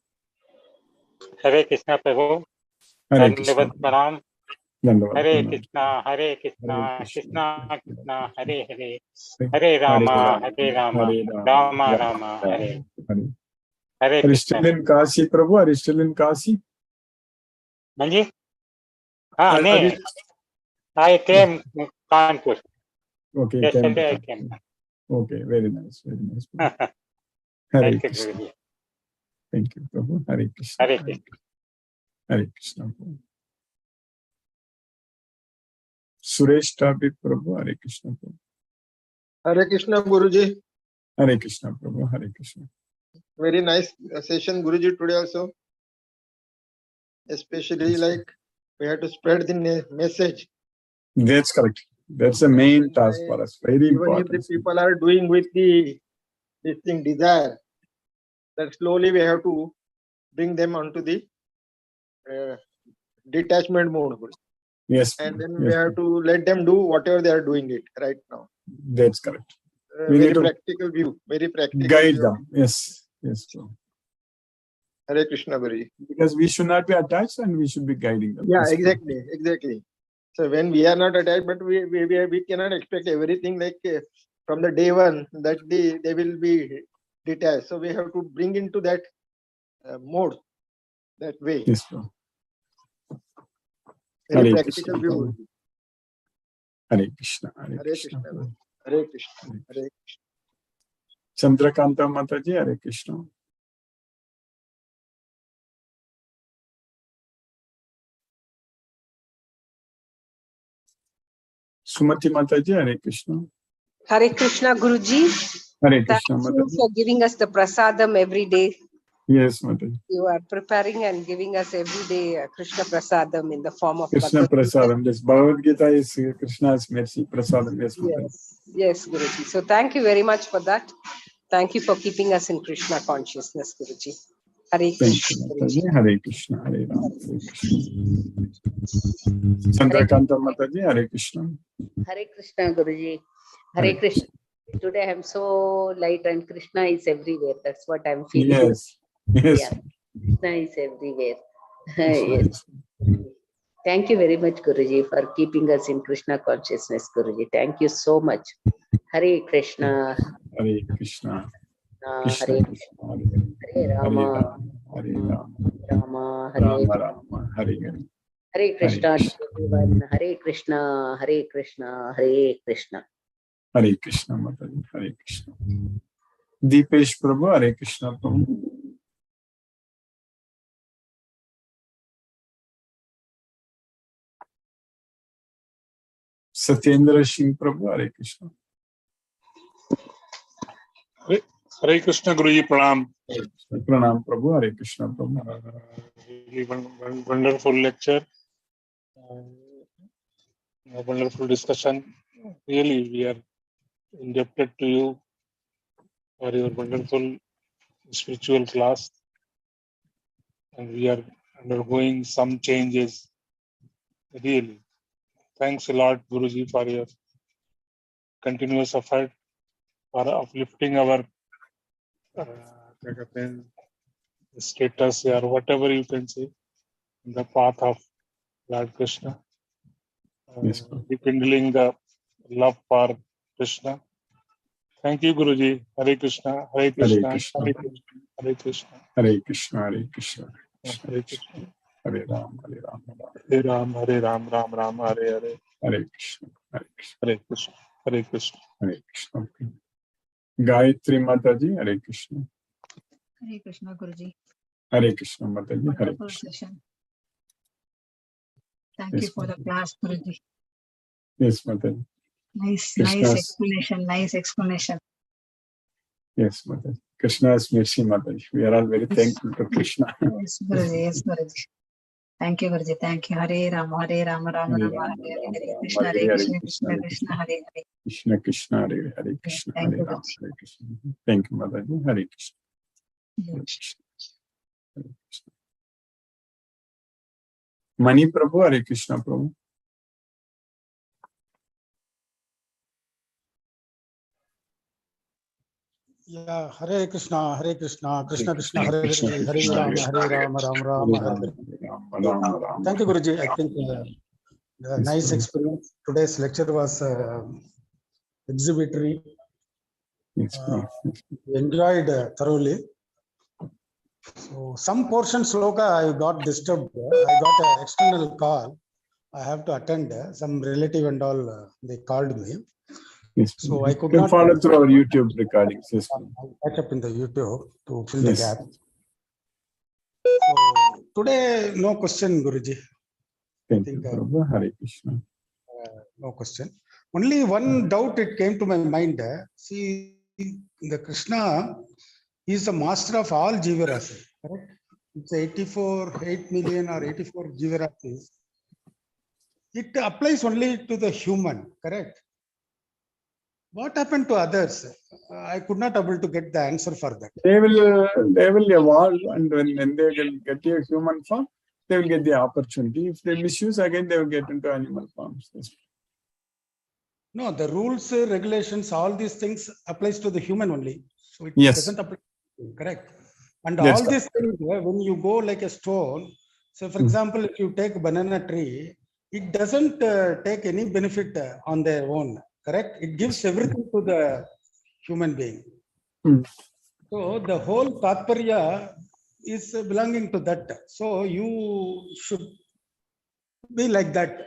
Hare Krishna Prabhu.
Hare Krishna.
Dandavat Pranam.
Dandavad
Hare
Pranam.
Krishna, Hare Krishna,
Hare
Krishna Krishna, Hare Hare.
Hare
Hare Rama,
Rama,
Hare Rama,
Hare
Rama Rama, Hare. Hare
Are you
Krishna.
still in Kashi, Prabhu? Are you still in Kashi?
Manji?
Are you-
I came Kanpur.
Okay,
Yesterday I came.
Okay, very nice, very nice. Hare
Thank you,
Krishna.
Guruji.
Thank you, Prabhu. Hare Krishna.
Hare Krishna.
Hare Krishna. Prabhu. Suresh Tabi Prabhu, Hare Krishna. Prabhu.
Hare Krishna Guruji.
Hare Krishna, Prabhu. Hare Krishna.
Very nice session Guruji today also. Especially like we have to spread the message.
That's correct. That's the main task for us. Very
Even
important.
if the people are doing with this thing desire, that slowly we have to bring them onto the detachment mode.
Yes.
And then
yes.
we have to let them do whatever they are doing it right now.
That's correct.
Very practical view. Very practical.
Guide
view.
them. Yes. Yes. Prabhu.
Hare Krishna Guruji.
Because we should not be attached and we should be guiding them.
Yeah,
Yes,
exactly. Exactly. So when we are not attached, but we cannot expect everything like from the day one that they will be detached. So we have to bring into that mode, that way.
Yes, Prabhu.
Very
Hare
practical
Krishna.
view.
Hare Krishna. Hare
Hare
Krishna.
Krishna. Hare Krishna. Hare Krishna.
Chandrakanta Mataji, Hare Krishna. Sumati Mataji, Hare Krishna.
Hare Krishna Guruji.
Hare
Thank
Krishna
you
Mataji.
for giving us the prasadam every day.
Yes, Mataji.
You are preparing and giving us every day Krishna prasadam in the form of
Krishna
Bhagavad Gita.
Prasadam. This Bhagavad Gita is Krishna's mercy. Prasadam. Yes, Mataji.
Yes, yes, Guruji. So thank you very much for that. Thank you for keeping us in Krishna consciousness, Guruji. Hare
Thank
Krishna.
you, Mataji. Hare Krishna. Hare Ram. Hare Krishna. Chandrakanta Mataji, Hare Krishna.
Hare Krishna Guruji. Hare Krishna. Today I am so light and Krishna is everywhere. That's what I'm feeling.
Yes. Yes.
Yeah. Krishna is everywhere.
Krishna
Yes. Thank you very much, Guruji, for keeping us in Krishna consciousness, Guruji. Thank you so much. Hare Krishna.
Hare Krishna. Krishna
Hare
Krishna. Hare
Rama.
Hare Rama.
Rama.
Rama Rama. Hare Hare.
Hare Krishna to everyone. Hare Krishna. Hare Krishna. Hare Krishna.
Hare Krishna Mataji. Hare Krishna. Deepesh Prabhu, Hare Krishna Prabhu. Satyendra Singh Prabhu, Hare Krishna.
Hare Krishna Guruji Pranam.
Pranam Prabhu, Hare Krishna Prabhu.
Really wonderful lecture. A wonderful discussion. Really, we are indebted to you for your wonderful spiritual class. And we are undergoing some changes. Really. Thanks a lot, Guruji, for your continuous effort for uplifting our status or whatever you can say in the path of Lord Krishna.
Yes,
Rekindling the love for Krishna. Thank you, Guruji. Hare Krishna. Hare Krishna.
Hare Krishna.
Hare Krishna. Hare Krishna.
Hare Krishna. Hare Krishna.
Hare Krishna.
Hare Ram. Hare Ram.
Hare Ram. Hare Ram. Ram Ram. Hare Hare.
Hare Krishna. Hare Krishna.
Hare Krishna. Hare Krishna.
Hare Krishna. Gayatri Mataji, Hare Krishna.
Hare Krishna Guruji.
Hare Krishna, Mataji. Hare
Wonderful
Krishna.
session. Thank
Yes,
you for the
Mataji.
class, Guruji.
Yes, Mataji.
Nice
Krishna's,
explanation. Nice explanation.
yes, Mataji. Krishna's mercy, Mataji. We are all very thankful to Krishna.
Yes, Guruji. Yes, Guruji. Thank you, Guruji. Thank you. Hare Rama, Hare Rama, Rama
Hare
Rama,
Rama,
Hare
Rama
Hare,
Rama,
Krishna,
Hare
Hare
Hare,
Krishna,
Krishna
Krishna
Hare
Krishna,
Krishna,
Hare Hare.
Krishna Krishna, Hare Hare, Krishna
Thank
Hare
you,
Rama,
Guruji.
Hare Krishna. Thank you, Mataji. Hare Krishna. Hare
Yes.
Krishna. Hare Krishna. Mani Prabhu, Hare Krishna Prabhu.
Yeah, Hare Krishna, Krishna Krishna, Hare
Krishna,
Hare,
Krishna,
Hare Rama, Rama, Hare Hare.
Rama, Rama.
Thank you, Guruji. I think
Yes,
nice
Prabhu.
experience. Today's lecture was exhibitory.
Yes, Prabhu.
Enjoyed thoroughly. So some portions sloka I got disturbed. I got an external call. I have to attend. Some relative and all they called me.
Yes,
So
Prabhu.
I
You
could
can
not
follow through our YouTube recordings. Yes, Prabhu.
I'll catch up in the YouTube to fill the
Yes.
gap. So today, no question, Guruji.
Thank you, Prabhu. Hare Krishna.
No question. Only one doubt it came to my mind. See, the Krishna is the master of all Jivarasi, correct? It's 8 million or 84 Jivarasi. It applies only to the human, correct? What happened to others? I could not able to get the answer for that.
They will evolve, and when they will get a human form, they will get the opportunity. If they misuse again, they will get into animal forms. Yes.
No, the rules, regulations, all these things applies to the human only. So it
Yes.
doesn't apply. Correct. And
That's
all these things, when you go like a stone, so for example, if you take banana tree, it doesn't take any benefit on their own. Correct. It gives everything to the human being. So the whole Tatparya is belonging to that. So you should be like that.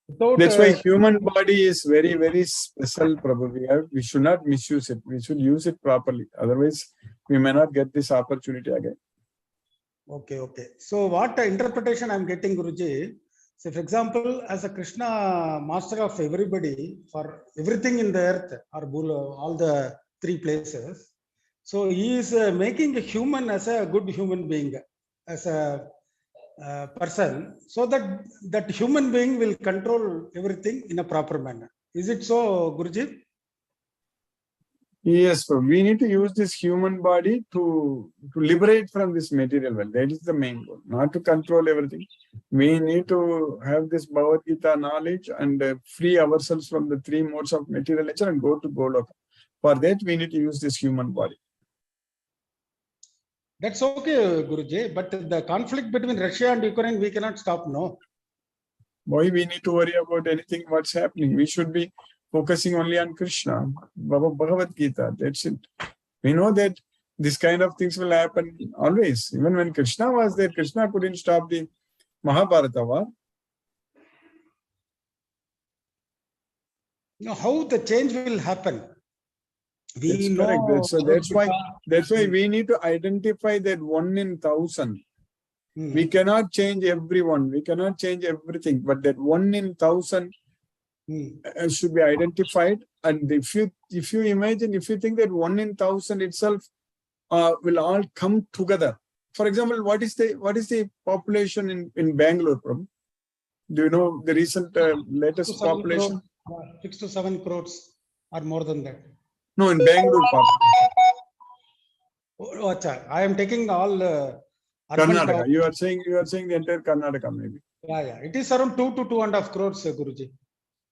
Without,
That's why human body is very, very special. Probably we should not misuse it. We should use it properly. Otherwise, we may not get this opportunity again.
Okay, okay. So what interpretation I'm getting, Guruji? So for example, as a Krishna master of everybody for everything in the earth or all the three places, so he is making a human as a good human being, as a person, so that that human being will control everything in a proper manner. Is it so, Guruji?
Yes, but we need to use this human body to liberate from this material world. That is the main goal, not to control everything. We need to have this Bhagavad Gita knowledge and free ourselves from the three modes of material nature and go to Goloka. For that, we need to use this human body.
That's okay, Guruji. But the conflict between Russia and Ukraine, we cannot stop, no?
Why we need to worry about anything, what's happening? We should be focusing only on Krishna, Bhagavad Gita, that's it. We know that this kind of things will happen always. Even when Krishna was there, Krishna couldn't stop the Mahabharata war.
Now, how the change will happen? We
That's correct.
know.
So that's why we need to identify that 1 in 1,000. We cannot change everyone. We cannot change everything. But that 1 in 1,000 should be identified. And if you imagine, if you think that 1 in 1,000 itself will all come together. For example, what is the population in Bangalore? Do you know the recent latest population?
6 to 7 crores or more than that.
No, in Bangalore population.
Oh, achha. I am taking all
Karnataka. You are saying the entire Karnataka maybe.
Yeah. It is around 2 to 2.5 crores, Guruji.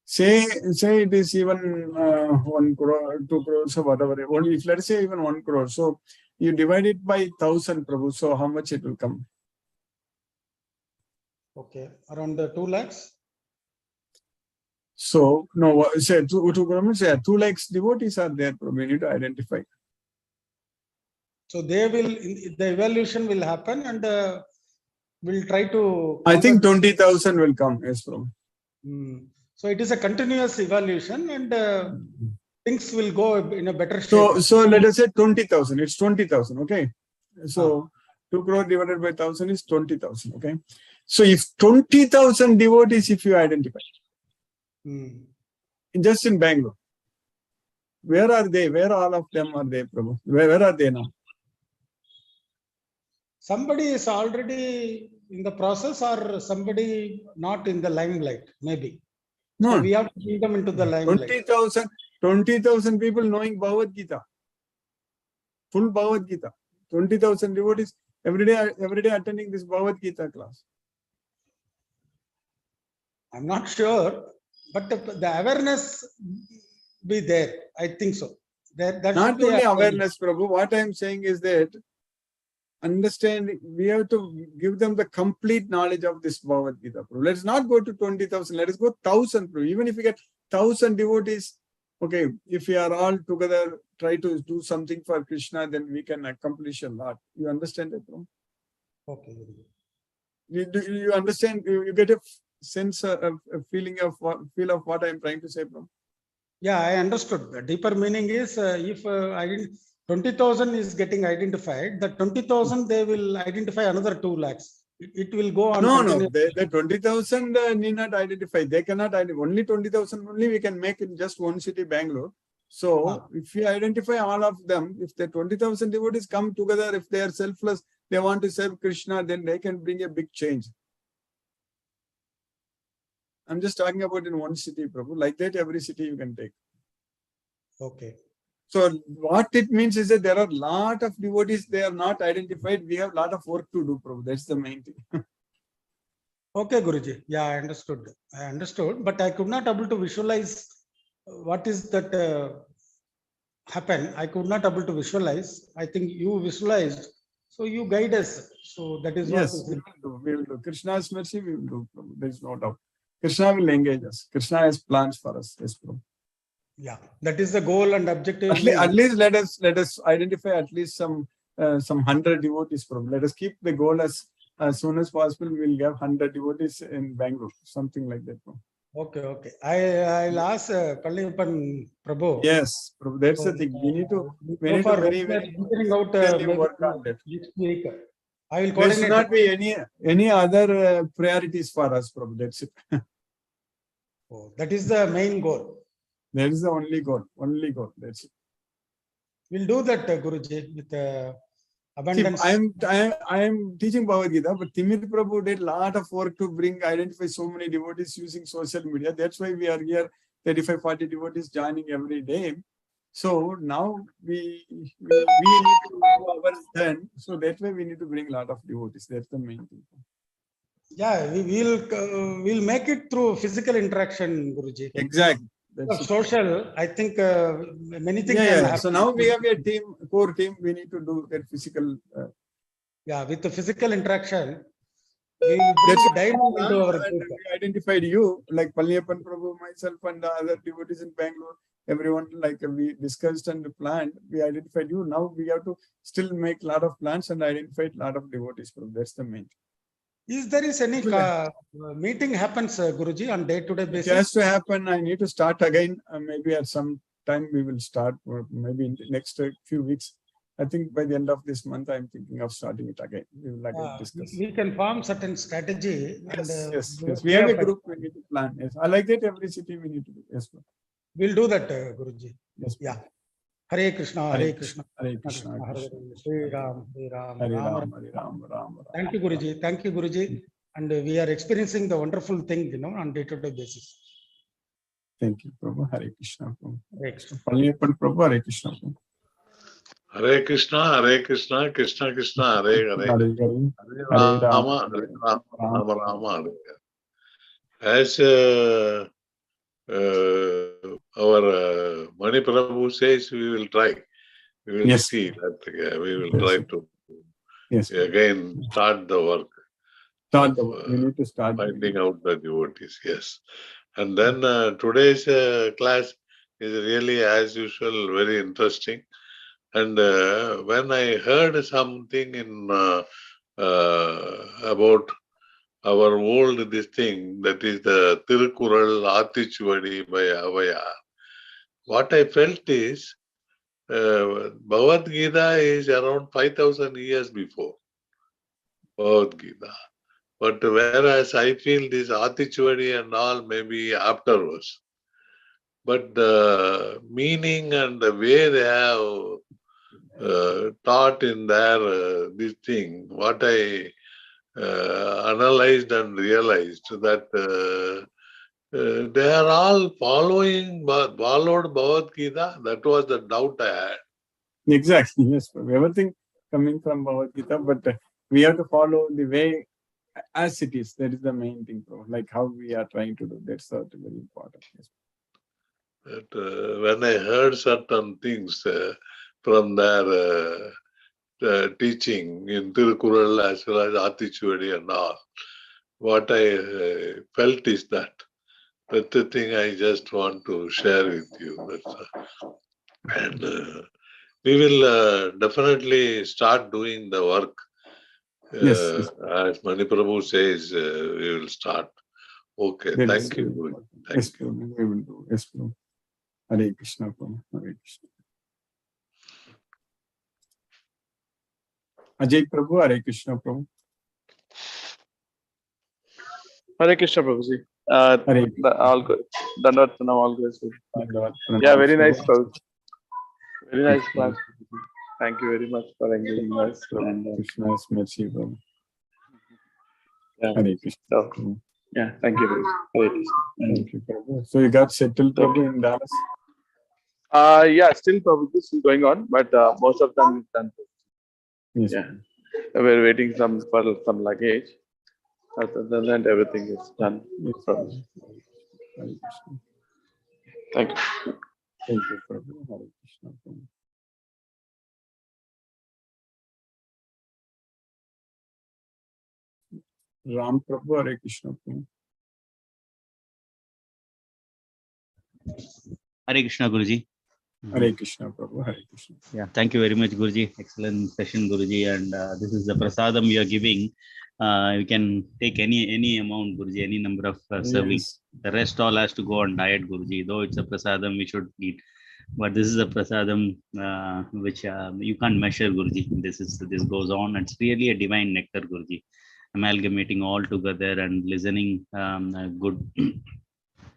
Say it is even 1 crore, 2 crores or whatever. Only if let's say even 1 crore. So you divide it by 1,000, Prabhu. So how much it will come?
Okay, around 2 lakhs.
So no, say 2 crores. Say 2 lakhs devotees are there. Prabhu. We need to identify.
So they will, the evaluation will happen, and we'll try to.
I think 20,000 will come. Yes, Prabhu.
So it is a continuous evaluation, and things will go in a better shape.
So let us say 20,000. It's 20,000. Okay. So 2 crore divided by 1,000 is 20,000. Okay. So if 20,000 devotees, if you identify, just in Bangalore, where are they? Where all of them are they, Prabhu? Where are they now?
Somebody is already in the process, or somebody not in the limelight, maybe.
No.
So we have to bring them into the limelight.
20,000 people knowing Bhagavad Gita. Full Bhagavad Gita. 20,000 devotees every day attending this Bhagavad Gita class.
I'm not sure, but the awareness be there. I think so. That
Not only awareness, Prabhu. What I'm saying is that understanding, we have to give them the complete knowledge of this Bhagavad Gita. Prabhu. Let's not go to 20,000. Let us go 1,000. Prabhu. Even if we get 1,000 devotees, okay, if we are all together, try to do something for Krishna, then we can accomplish a lot. You understand that, Prabhu?
Okay.
You understand? You get a sense, a feeling of feel of what I'm trying to say, Prabhu?
Yeah, I understood. The deeper meaning is if 20,000 is getting identified, the 20,000 they will identify another 2 lakhs. It will go on.
No, the 20,000 need not identify. They cannot identify. Only 20,000 only we can make in just one city, Bangalore. So if you identify all of them, if the 20,000 devotees come together, if they are selfless, they want to serve Krishna, then they can bring a big change. I'm just talking about in one city, Prabhu. Like that, every city you can take.
Okay.
So what it means is that there are a lot of devotees, they are not identified. We have a lot of work to do, Prabhu. That's the main thing.
Okay, Guruji. Yeah, I understood. But I could not able to visualize what is that happen. I could not able to visualize. I think you visualized. So you guide us. So that is
Yes,
what
we will do. We will do. Krishna's mercy, we will do, Prabhu. There is no doubt. Krishna will engage us. Krishna has plans for us. Yes, Prabhu.
Yeah, that is the goal and objective.
At least let us identify at least some 100 devotees, Prabhu. Let us keep the goal as soon as possible. We will have 100 devotees in Bangalore, something like that, Prabhu.
Okay. I'll ask Palliappan Prabhu.
Yes, Prabhu. That's the thing. We need to very
maybe
work on that.
Next week. I will
There
coordinate.
should not be any other priorities for us, Prabhu. That's it.
That is the main goal.
That is the only goal. Only goal. That's it.
We'll do that, Guruji, with abundance.
I am teaching Bhagavad Gita, but Timir Prabhu did a lot of work to identify so many devotees using social media. That's why we are here, 35-40 devotees joining every day. So now we need to do our turn. So that way we need to bring a lot of devotees. That's the main thing.
Yeah, we'll make it through physical interaction, Guruji.
Exactly. That's
social, I think many things can happen.
So now we have a core team. We need to do that physical.
With the physical interaction, we will bring dialogue into our group.
We identified you, like Palliappan Prabhu, myself, and the other devotees in Bangalore. Everyone, like we discussed and planned, we identified you. Now we have to still make a lot of plans and identify a lot of devotees. That's the main.
Is there any meeting happens, Guruji, on day-to-day basis?
It has to happen. I need to start again. Maybe at some time we will start, or maybe in the next few weeks. I think by the end of this month, I'm thinking of starting it again. We will again discuss.
We can form certain strategy.
Yes. We have a group. We need to plan. Yes, I like that. Every city we need to do. Yes,
we'll do that, Guruji.
Yes.
Yeah. Hare Krishna, Hare Krishna.
Hare Krishna.
Hare Ram, Hare Ram,
Hare
Ram.
Ram, Ram, Ram.
Thank you, Guruji. Thank you, Guruji. And we are experiencing the wonderful thing, on day-to-day basis.
Thank you, Prabhu. Hare Krishna.
Hare Krishna.
Palliappan Prabhu, Hare Krishna.
Hare Krishna, Hare Krishna, Krishna Krishna, Hare Hare. Hare Rama, Hare Rama, Rama, Hare. As our Mani Prabhu says, we will try. We will see that we will try to again start the work.
We need to start
finding out the devotees. Yes, and then today's class is really, as usual, very interesting. And when I heard something in about our old this thing, that is the Tirukural Aathicchuvadi by Avaya, what I felt is Bhagavad Gita is around 5,000 years before Bhagavad Gita. But whereas I feel this Atichwadi and all maybe afterwards. But the meaning and the way they have taught in their this thing, what I analyzed and realized that they are all followed Bhagavad Gita. That was the doubt I had.
Exactly, yes. Everything coming from Bhagavad Gita, but we have to follow the way as it is. That is the main thing, bro. Like how we are trying to do. That's very important. Yes.
But, when I heard certain things from their teaching in Tirukural as well as Atichwadi and all, what I felt is that's the thing I just want to share with you. And we will definitely start doing the work.
Yes.
As Maniprabhu says, we will start. Okay,
That
thank
is
you.
very
Guru.
important. Yes, bro. We will do. Yes, bro. Hare Krishna, bro. Hare Krishna. Ajay Prabhu, Hare Krishna, Prabhu.
Hare Krishna, Prabhuji.
Hare
All good. Dandavat Pranam, all good.
Dandavat
Yeah,
Pranam,
very nice,
Prabhu.
Prabhu. Very nice
Yes,
class.
Prabhu.
Thank you very much for engaging us. And,
Krishna's mercy, Prabhu.
yeah.
Hare Krishna.
So,
Prabhu.
yeah, thank you, Prabhu. Hare Krishna.
Thank you, Prabhu. So you got settled, Prabhu, in Dallas?
Yeah, still Prabhu is still going on, but most of them is done.
Yes.
Yeah, we're waiting for some luggage. Other than that, everything is done.
Yes,
Prabhu.
Hare Krishna.
Thank you.
Thank you, Prabhu. Hare Krishna, Prabhu. Ram Prabhu, Hare Krishna, Prabhu.
Hare Krishna, Guruji.
Hare Krishna, Prabhu. Hare Krishna.
Yeah, thank you very much, Guruji. Excellent session, Guruji. And this is the prasadam you are giving. You can take any amount, Guruji, any number of servings.
Yes.
The rest all has to go on diet, Guruji. Though it's a prasadam, we should eat. But this is a prasadam which you can't measure, Guruji. This goes on. It's really a divine nectar, Guruji. Amalgamating all together and listening good,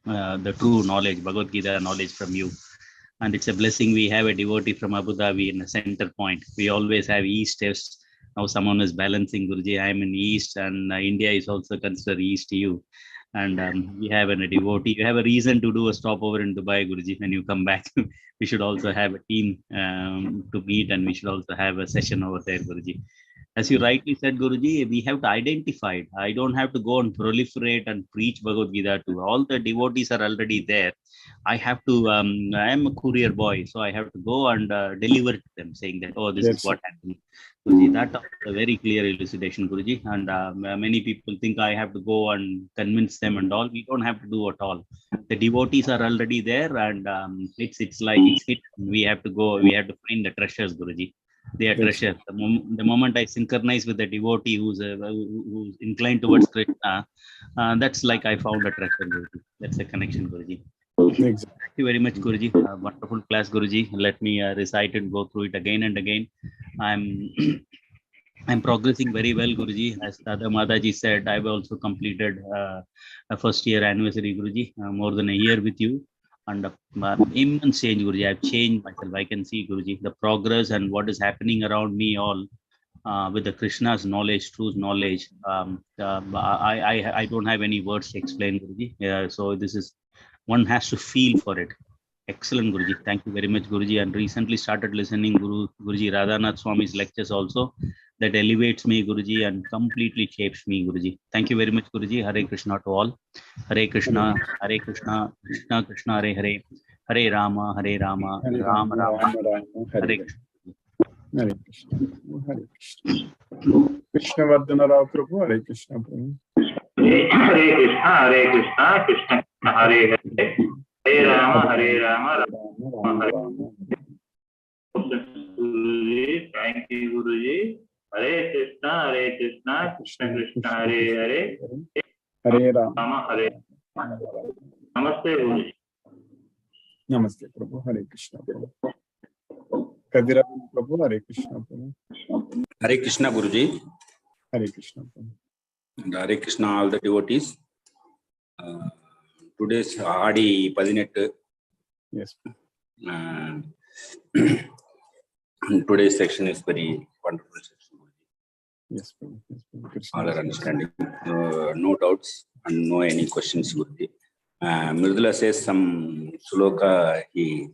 the true knowledge, Bhagavad Gita knowledge from you. And it's a blessing. We have a devotee from Abu Dhabi in the center point. We always have East tests. Now someone is balancing, Guruji. I am in East, and India is also considered East to you. And we have a devotee. You have a reason to do a stopover in Dubai, Guruji. When you come back, we should also have a team to meet, and we should also have a session over there, Guruji. As you rightly said, Guruji, we have to identify it. I don't have to go and proliferate and preach Bhagavad Gita to all the devotees are already there. I have to, I am a courier boy, so I have to go and deliver to them saying that, oh, this is what happened. Guruji, that is a very clear elucidation, Guruji. And many people think I have to go and convince them and all. We don't have to do at all. The devotees are already there, and it's like it's hit. We have to go, we have to find the treasures, Guruji. They are treasure. The moment I synchronize with the devotee who's inclined towards Krishna, that's like I found a treasure, Guruji. That's a connection, Guruji.
Exactly.
Thank you very much, Guruji. Wonderful class, Guruji. Let me recite and go through it again and again. I'm progressing very well, Guruji. As Dada Mataji said, I've also completed a first year anniversary, Guruji, more than a year with you. And immense change, Guruji. I've changed myself. I can see, Guruji, the progress and what is happening around me all with the Krishna's knowledge, true knowledge. I don't have any words to explain, Guruji. So this is, one has to feel for it. Excellent, Guruji. Thank you very much, Guruji. And recently started listening Guruji Radhanath Swami's lectures also. That elevates me, Guruji, and completely shapes me, Guruji. Thank you very much, Guruji. Hare Krishna to all. Hare Krishna, Krishna Krishna, Hare Hare. Hare Rama, Rama Rama, Hare Krishna.
Hare Krishna. Hare Krishna. Krishna Vardhana Rao Prabhu, Hare Krishna Prabhu.
Hare Krishna, Krishna Krishna, Hare Hare. Hare Rama, Rama Rama. Guruji, thank you, Guruji. Hare Krishna, Krishna Krishna, Hare Hare.
Hare Rama,
Hare. Namaste, Guruji.
Namaste, Prabhu. Hare Krishna Prabhu. Kadiravan Prabhu, Hare Krishna Prabhu.
Hare Krishna Guruji.
Hare Krishna Prabhu.
And Hare Krishna all the devotees. Today's Adi 18.
Yes.
Today's section is very wonderful section.
Yes, Prabhu. Yes, Prabhu.
All are understanding. No doubts and no any questions. Guruji. Mridula says some sloka he.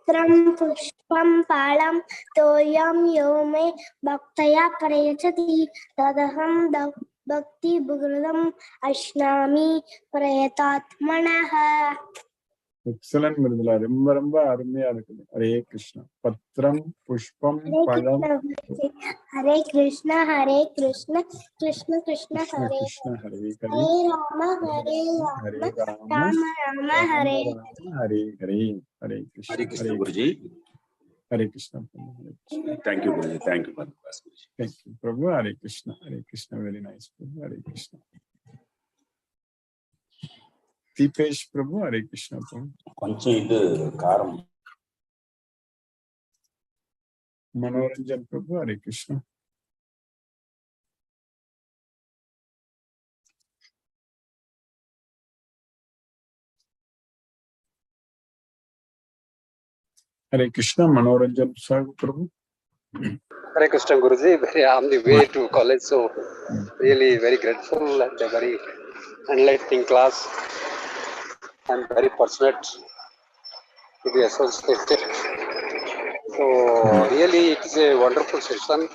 Patram pushpam palam toyam yome bhaktaya prayachati tadaham bhakti bhagradam ashnami prayatatmanaha.
Excellent, Mridula. Remember, Hare Krishna. Patram, Pushpam, Palam.
Hare Krishna, Hare Krishna, Krishna Krishna, Hare
Krishna, Hare
Hare
Hare.
Rama,
Hare
Rama,
Rama,
Rama, Hare
Hare Hare. Hare Krishna.
Hare Krishna Guruji.
Hare Krishna. Hare Krishna.
Thank you, Guruji. Thank you for the class, Guruji.
Thank you, Prabhu. Hare Krishna. Hare Krishna. Very nice, Prabhu. Hare Krishna. Deepesh Prabhu, Hare Krishna Prabhu.
Koncham idu karam.
Manoranjan Prabhu, Hare Krishna. Hare Krishna, Manoranjan Prabhu.
Hare Krishna Guruji, very on the way to college, so really very grateful and a very enlightening class. I'm very fortunate to be associated. So really it is a wonderful session,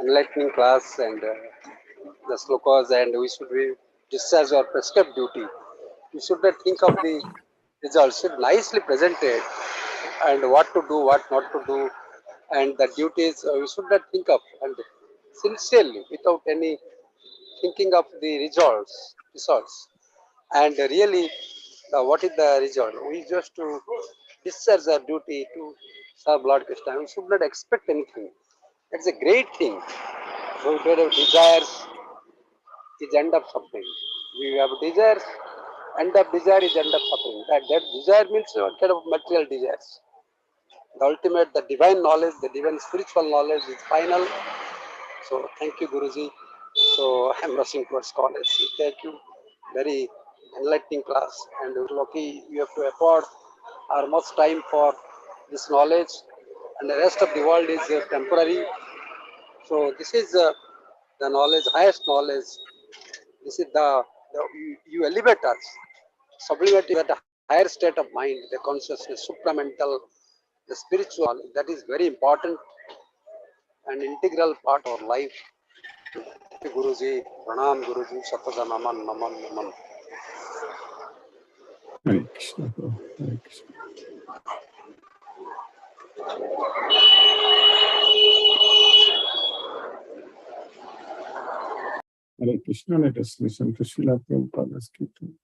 enlightening class, and the slokas, and we should be discharge our prescribed duty. We should not think of the results, should nicely presented, and what to do, what not to do, and the duties we should not think of, and sincerely without any thinking of the results, and really what is the result? We just to discharge our duty to serve Lord Krishna. We should not expect anything. It's a great thing. So we have desires is end of suffering. We have desires, end of desire is end of suffering. That desire means what kind of material desires. The ultimate, the divine knowledge, the divine spiritual knowledge is final. So thank you, Guruji. So I'm rushing towards college. Thank you. Very enlightening class, and we're lucky you have to afford our much time for this knowledge, and the rest of the world is temporary. So this is the knowledge, highest knowledge. This is you elevate us, sublimate you at a higher state of mind, the consciousness, supramental, the spiritual. That is very important and integral part of life. Guruji, Pranam Guruji, Sataja Naman, Naman, Naman.
Hare Krishna Prabhu. Hare Krishna. Hare Krishna, let us listen to Srila Prabhupada's Kirtan.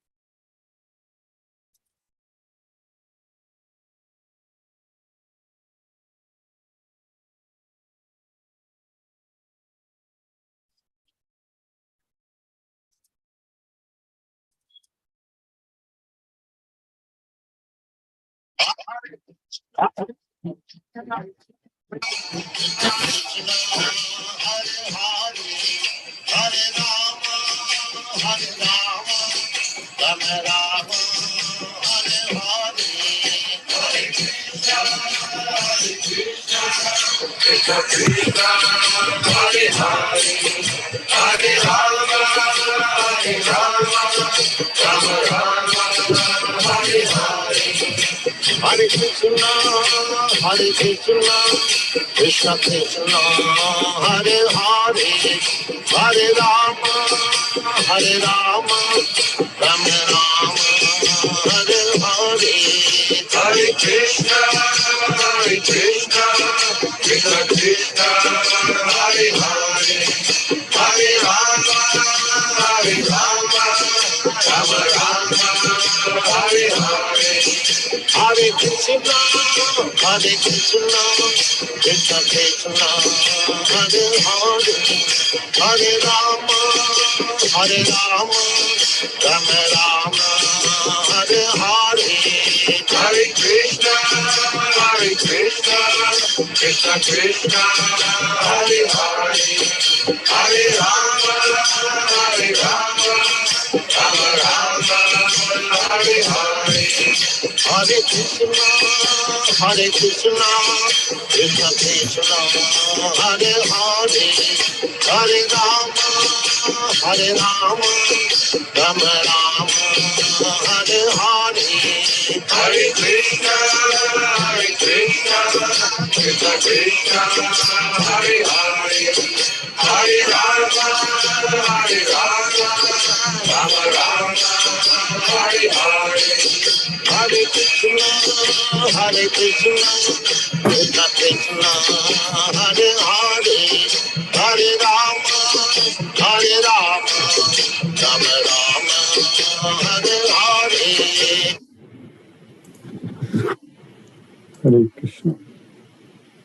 Hare Krishna, Krishna Krishna, Hare Hare, Hare Rama, Rama Rama, Hare Hare. Hare Krishna, Krishna Krishna, Hare Hare, Hare Rama, Rama Rama, Hare Hare. Hare Krishna, Krishna Krishna, Hare Hare, Hare Rama, Rama Rama, Hare Hare. Hare Krishna, Krishna Krishna Krishna, Hare Hare, Hare Rama, Hare Rama, Rama Rama, Hare Hare, Hare Krishna, Krishna Krishna, Hare Hare, Hare Rama, Rama Rama, Hare Hare, Hare Krishna, Krishna Krishna, Hare Hare, Hare Rama, Rama Rama, Hare Hare, Hare Krishna, Krishna Krishna, Hare Hare, Hare Rama, Rama Rama, Hare Hare.
Hare Krishna.